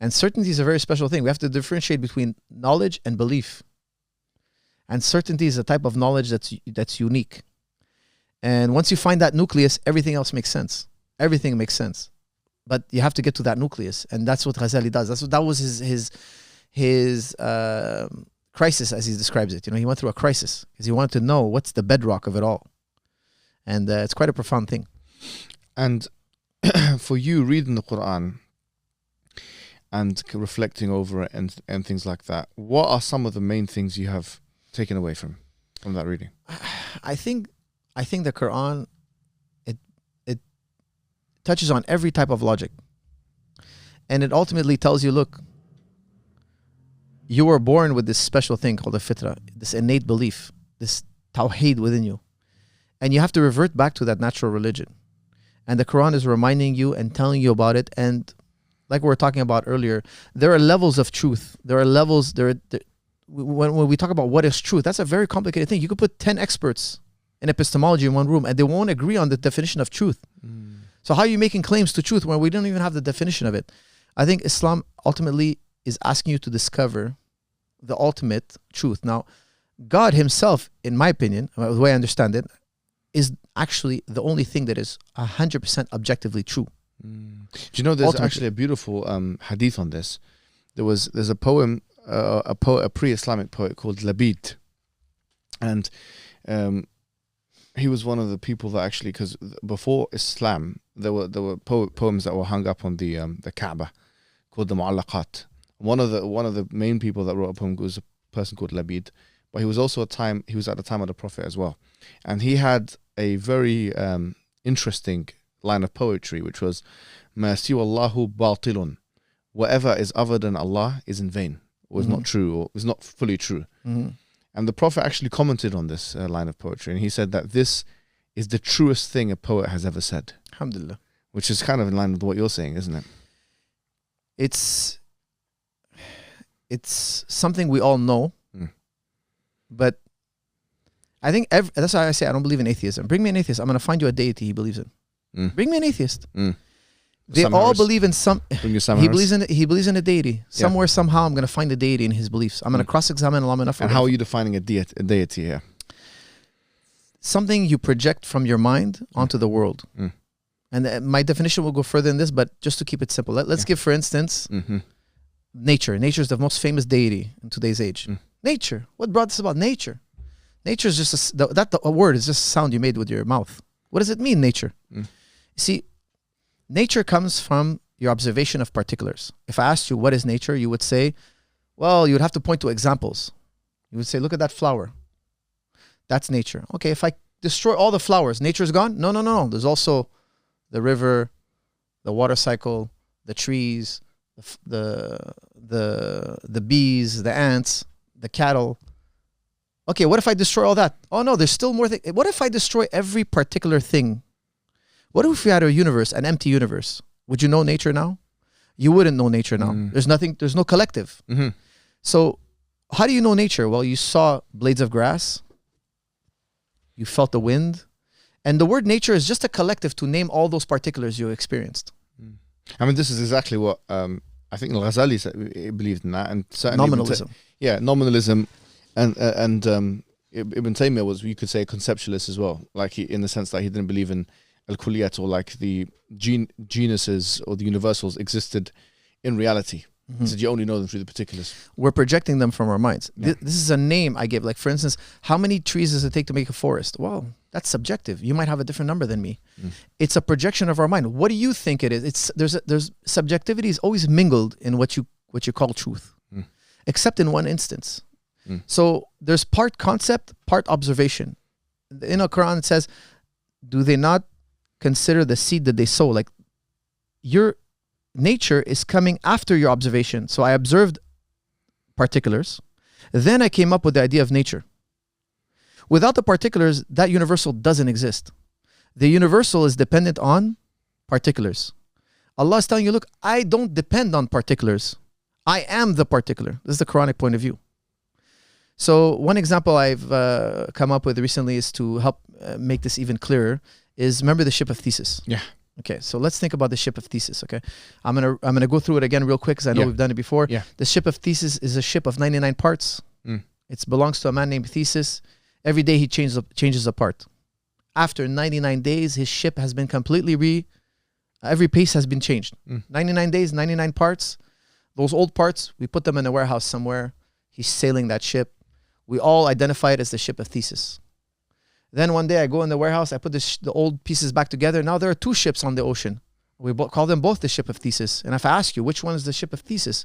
And certainty is a very special thing. We have to differentiate between knowledge and belief. And certainty is a type of knowledge that's unique. And once you find that nucleus, everything else makes sense. Everything makes sense. But you have to get to that nucleus. And that's what Ghazali does. That was his crisis, as he describes it. He went through a crisis because he wanted to know what's the bedrock of it all. And it's quite a profound thing. And for you, reading the Qur'an and reflecting over it and things like that, what are some of the main things you have taken away from that reading? I think the Quran, it touches on every type of logic. And it ultimately tells you, look, you were born with this special thing called a fitrah, this innate belief, this tawheed within you. And you have to revert back to that natural religion. And the Quran is reminding you and telling you about it. And like we were talking about earlier, there are levels of truth. There are levels. When we talk about what is truth, that's a very complicated thing. You could put 10 experts in epistemology in one room and they won't agree on the definition of truth. So how are you making claims to truth when we don't even have the definition of it? I think Islam ultimately is asking you to discover the ultimate truth. Now, God himself, in my opinion, the way I understand it, is actually the only thing that is 100% objectively true. Do you know there's actually a beautiful hadith on this? There's a poem, a pre-Islamic poet called Labid, and he was one of the people that actually, because before Islam, there were poems that were hung up on the Kaaba called the Mu'allaqat. One of the main people that wrote a poem was a person called Labid, but he was also at the time of the Prophet as well, and he had a very interesting line of poetry, which was "Ma siwallahu batilun," whatever is other than Allah is in vain, or is not true, or is not fully true. And the Prophet actually commented on this line of poetry, and he said that this is the truest thing a poet has ever said. Alhamdulillah. Which is kind of in line with what you're saying, isn't it? It's something we all know, but I think that's why I say I don't believe in atheism. Bring me an atheist. I'm going to find you a deity he believes in. Bring me an atheist. They Sam all Harris. believe in some. Bring you Sam He Harris. believes in a deity. Somewhere, somehow, I'm going to find a deity in his beliefs. I'm going to cross-examine Allah enough. And how are you defining a deity here? Something you project from your mind onto the world. And my definition will go further than this, but just to keep it simple, let's give, for instance, nature. Nature is the most famous deity in today's age. Nature. What brought this about? Nature. Nature is just a word is just a sound you made with your mouth. What does it mean, nature? You see, nature comes from your observation of particulars. If I asked you what is nature, you would say, well, you would have to point to examples. You would say, look at that flower. That's nature. Okay, if I destroy all the flowers, nature's gone? No. There's also the river, the water cycle, the trees, the bees, the ants, the cattle. Okay, what if I destroy all that? Oh no, there's still more things. What if I destroy every particular thing? What if we had a universe, an empty universe? Would you know nature now? You wouldn't know nature now. There's no collective. So how do you know nature? Well, you saw blades of grass. You felt the wind. And the word nature is just a collective to name all those particulars you experienced. I mean, this is exactly what I think Al-Ghazali believed in that. And certainly Nominalism. Nominalism. And Ibn Taymiyyah was, you could say, a conceptualist as well. Like in the sense that he didn't believe in al-kulliyat, or like the genuses or the universals existed in reality. He said you only know them through the particulars. We're projecting them from our minds. This is a name I give. Like, for instance, how many trees does it take to make a forest? Well, that's subjective. You might have a different number than me. It's a projection of our mind. What do you think it is? There's subjectivity is always mingled in what you call truth, except in one instance. So there's part concept, part observation. In the Quran it says, do they not consider the seed that they sow? Like, your nature is coming after your observation. So I observed particulars. Then I came up with the idea of nature. Without the particulars, that universal doesn't exist. The universal is dependent on particulars. Allah is telling you, look, I don't depend on particulars. I am the particular. This is the Quranic point of view. So one example I've come up with recently is to help make this even clearer is, remember the ship of Theseus? Yeah. Okay, so let's think about the ship of Theseus, okay? I'm gonna go through it again real quick because I know we've done it before. The ship of Theseus is a ship of 99 parts. It belongs to a man named Theseus. Every day he changes a part. After 99 days, his ship has been completely every piece has been changed. 99 days, 99 parts. Those old parts, we put them in a warehouse somewhere. He's sailing that ship. We all identify it as the ship of Theseus. Then one day I go in the warehouse, I put the old pieces back together. Now there are two ships on the ocean. We call them both the ship of Theseus. And if I ask you, which one is the ship of Theseus?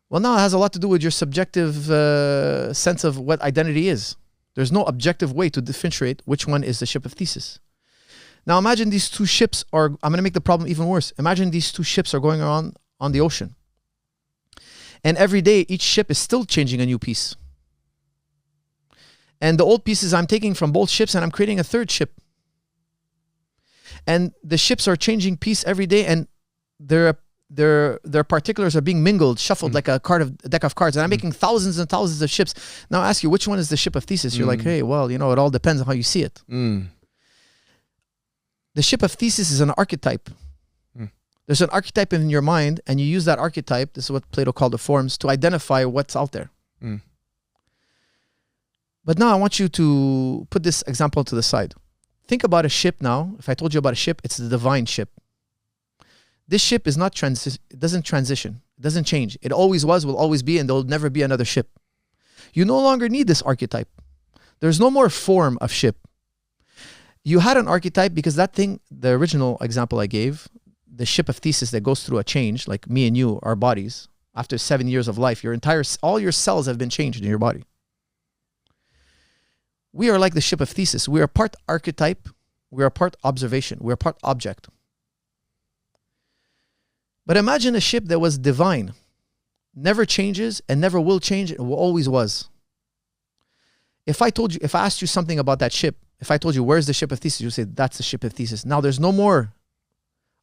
Well, now it has a lot to do with your subjective sense of what identity is. There's no objective way to differentiate which one is the ship of Theseus. Now imagine these two ships are, I'm going to make the problem even worse. Imagine these two ships are going around on the ocean. And every day, each ship is still changing a new piece. And the old pieces I'm taking from both ships and I'm creating a third ship. And the ships are changing piece every day, and their particulars are being mingled, shuffled like a deck of cards. And I'm making thousands and thousands of ships. Now I ask you, which one is the ship of Theseus? You're like, hey, well, it all depends on how you see it. The ship of Theseus is an archetype. There's an archetype in your mind, and you use that archetype, this is what Plato called the forms, to identify what's out there. But now I want you to put this example to the side. Think about a ship now. If I told you about a ship, it's the divine ship. This ship is not it doesn't transition. It doesn't change. It always was, will always be, and there will never be another ship. You no longer need this archetype. There's no more form of ship. You had an archetype because that thing, the original example I gave, the ship of thesis that goes through a change, like me and you, our bodies, after 7 years of life, all your cells have been changed in your body. We are like the ship of thesis. We are part archetype. We are part observation. We are part object. But imagine a ship that was divine, never changes and never will change, and always was. If I asked you something about that ship, if I told you, where's the ship of thesis? You say, that's the ship of thesis. Now there's no more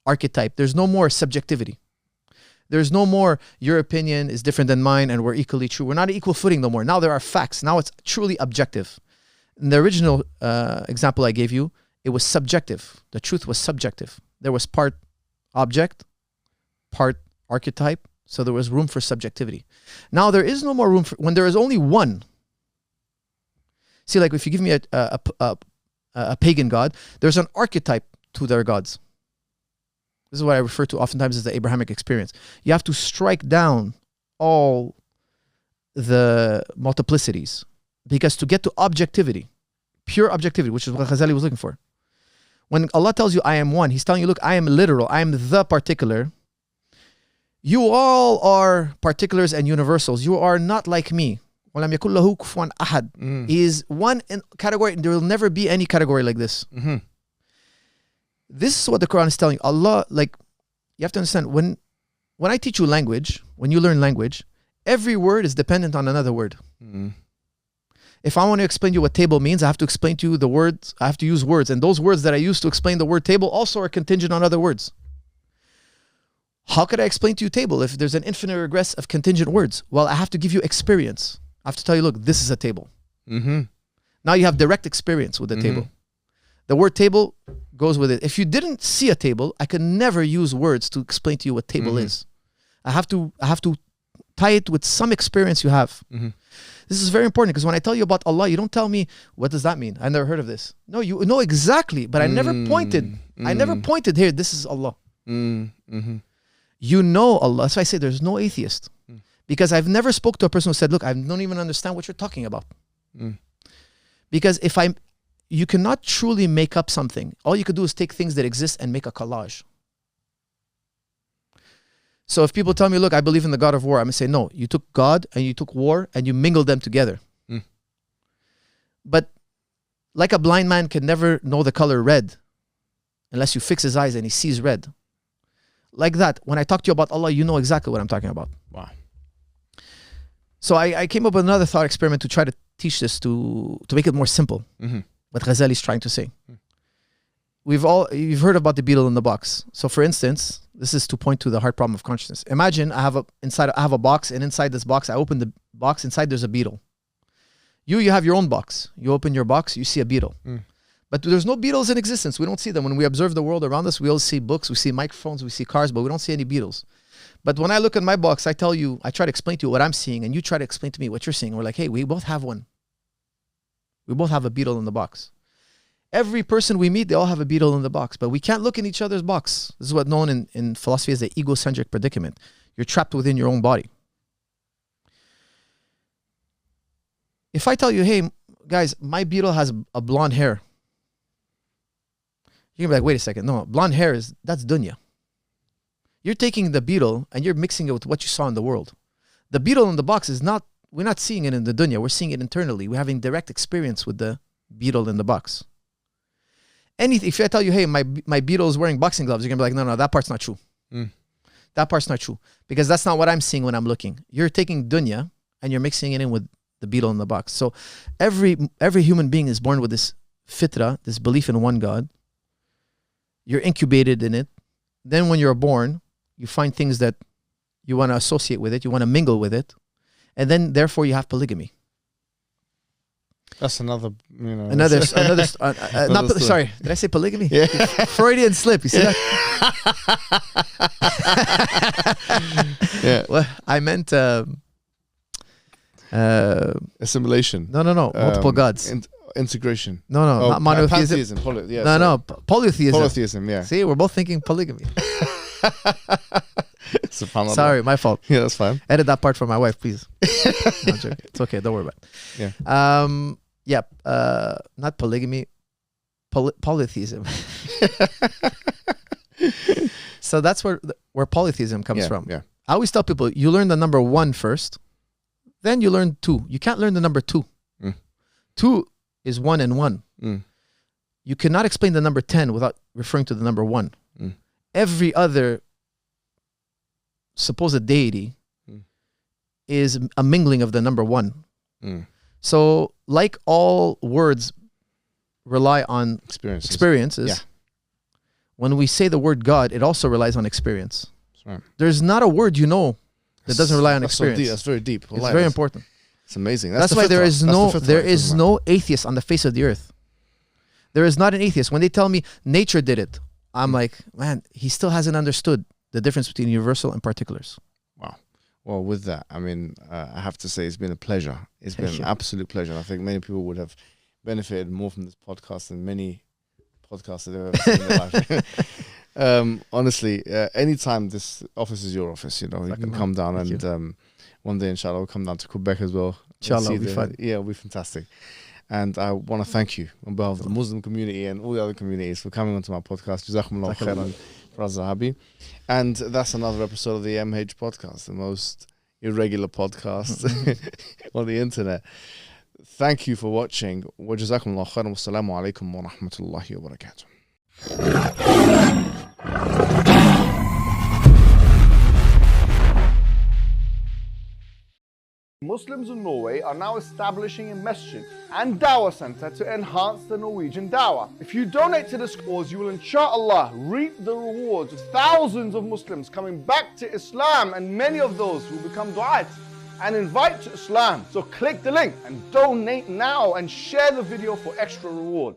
archetype. There's no more subjectivity. There's no more, your opinion is different than mine and we're equally true. We're not equal footing no more. Now there are facts. Now it's truly objective. In the original example I gave you, it was subjective. The truth was subjective. There was part object, part archetype, so there was room for subjectivity. Now there is no more room for, when there is only one. See, like if you give me a pagan god, there's an archetype to their gods. This is what I refer to oftentimes as the Abrahamic experience. You have to strike down all the multiplicities, because to get to objectivity, pure objectivity, which is what Ghazali was looking for. When Allah tells you, I am one, He's telling you, look, I am literal, I am the particular. You all are particulars and universals. You are not like me. وَلَمْ يَكُنْ لَهُ كُفُوًا أَحَدٌ. He is one in category, and there will never be any category like this. This is what the Quran is telling you. Allah, like, you have to understand, when I teach you language, when you learn language, every word is dependent on another word. If I want to explain to you what table means, I have to explain to you the words, I have to use words. And those words that I use to explain the word table also are contingent on other words. How could I explain to you table if there's an infinite regress of contingent words? Well, I have to give you experience. I have to tell you, look, this is a table. Now you have direct experience with the table. The word table goes with it. If you didn't see a table, I could never use words to explain to you what table is. I have to tie it with some experience you have. This is very important, because when I tell you about Allah, you don't tell me, what does that mean? I never heard of this. No, you know exactly, but I never pointed. I never pointed here, this is Allah. You know Allah. That's why I say there's no atheist. Because I've never spoke to a person who said, look, I don't even understand what you're talking about. Because you cannot truly make up something. All you could do is take things that exist and make a collage. So if people tell me, look, I believe in the God of war, I'm going to say, no, you took God and you took war and you mingled them together. But like a blind man can never know the color red unless you fix his eyes and he sees red. Like that, when I talk to you about Allah, you know exactly what I'm talking about. Wow. So I came up with another thought experiment to try to teach this, to make it more simple. What Ghazali is trying to say. You've heard about the beetle in the box. So for instance, this is to point to the hard problem of consciousness. Imagine I have a box, and inside this box, I open the box, inside there's a beetle. You have your own box. You open your box, you see a beetle. But there's no beetles in existence. We don't see them. When we observe the world around us, we all see books, we see microphones, we see cars, but we don't see any beetles. But when I look at my box, I try to explain to you what I'm seeing, and you try to explain to me what you're seeing. We're like, hey, we both have one. We both have a beetle in the box. Every person we meet, they all have a beetle in the box, but we can't look in each other's box. This is what's known in philosophy as the egocentric predicament. You're trapped within your own body. If I tell you, hey, guys, my beetle has a blonde hair, you're going to be like, wait a second. No, blonde hair, that's dunya. You're taking the beetle and you're mixing it with what you saw in the world. The beetle in the box we're not seeing it in the dunya. We're seeing it internally. We're having direct experience with the beetle in the box. If I tell you, hey, my beetle is wearing boxing gloves, you're going to be like, no, that part's not true. That part's not true. Because that's not what I'm seeing when I'm looking. You're taking dunya and you're mixing it in with the beetle in the box. So every human being is born with this fitra, this belief in one God. You're incubated in it. Then when you're born, you find things that you want to associate with it. You want to mingle with it. And then, therefore, you have polygamy. That's another, sorry, did I say polygamy? Yeah. Freudian slip. You see that? Yeah. Well, I meant assimilation. No. Multiple gods. Integration. No, not monotheism. Polytheism. Polytheism. Yeah. See, we're both thinking polygamy. Sorry, my fault. Yeah, that's fine. Edit that part for my wife, please. No, it's okay. Don't worry about it. Yeah. Not polygamy. polytheism. So that's where polytheism comes from. Yeah. I always tell people, you learn the number 1 first, then you learn 2. You can't learn the number 2. 2 is 1 and 1. You cannot explain the number 10 without referring to the number 1. Every other supposed deity is a mingling of the number 1. So like all words rely on experiences, when we say the word God, it also relies on experience. That's right. There's not a word that doesn't rely on experience. That's very deep. It's very important. It's amazing. That's why there is no atheist on the face of the earth. There is not an atheist. When they tell me nature did it, I'm like, man, he still hasn't understood the difference between universal and particulars. Wow. Well, with that, I mean, I have to say it's been a pleasure. It's been an absolute pleasure. I think many people would have benefited more from this podcast than many podcasts that they've ever seen in their life. Honestly, anytime this office is your office, you can come down and one day, inshallah, we'll come down to Quebec as well. Inshallah, it'll be fun. Yeah, it'll be fantastic. And I want to thank you on behalf of the Muslim community and all the other communities for coming onto my podcast. Jazakumullah khairan, Firas Zahabi. And that's another episode of the MH podcast, the most irregular podcast on the internet. Thank you for watching. Wa jazakumullah khairan. Wassalamu alaikum wa rahmatullahi wa barakatuh. Muslims in Norway are now establishing a Masjid and Dawah Center to enhance the Norwegian Dawah. If you donate to this cause, you will inshallah reap the rewards of thousands of Muslims coming back to Islam, and many of those will become du'at and invite to Islam. So click the link and donate now and share the video for extra reward.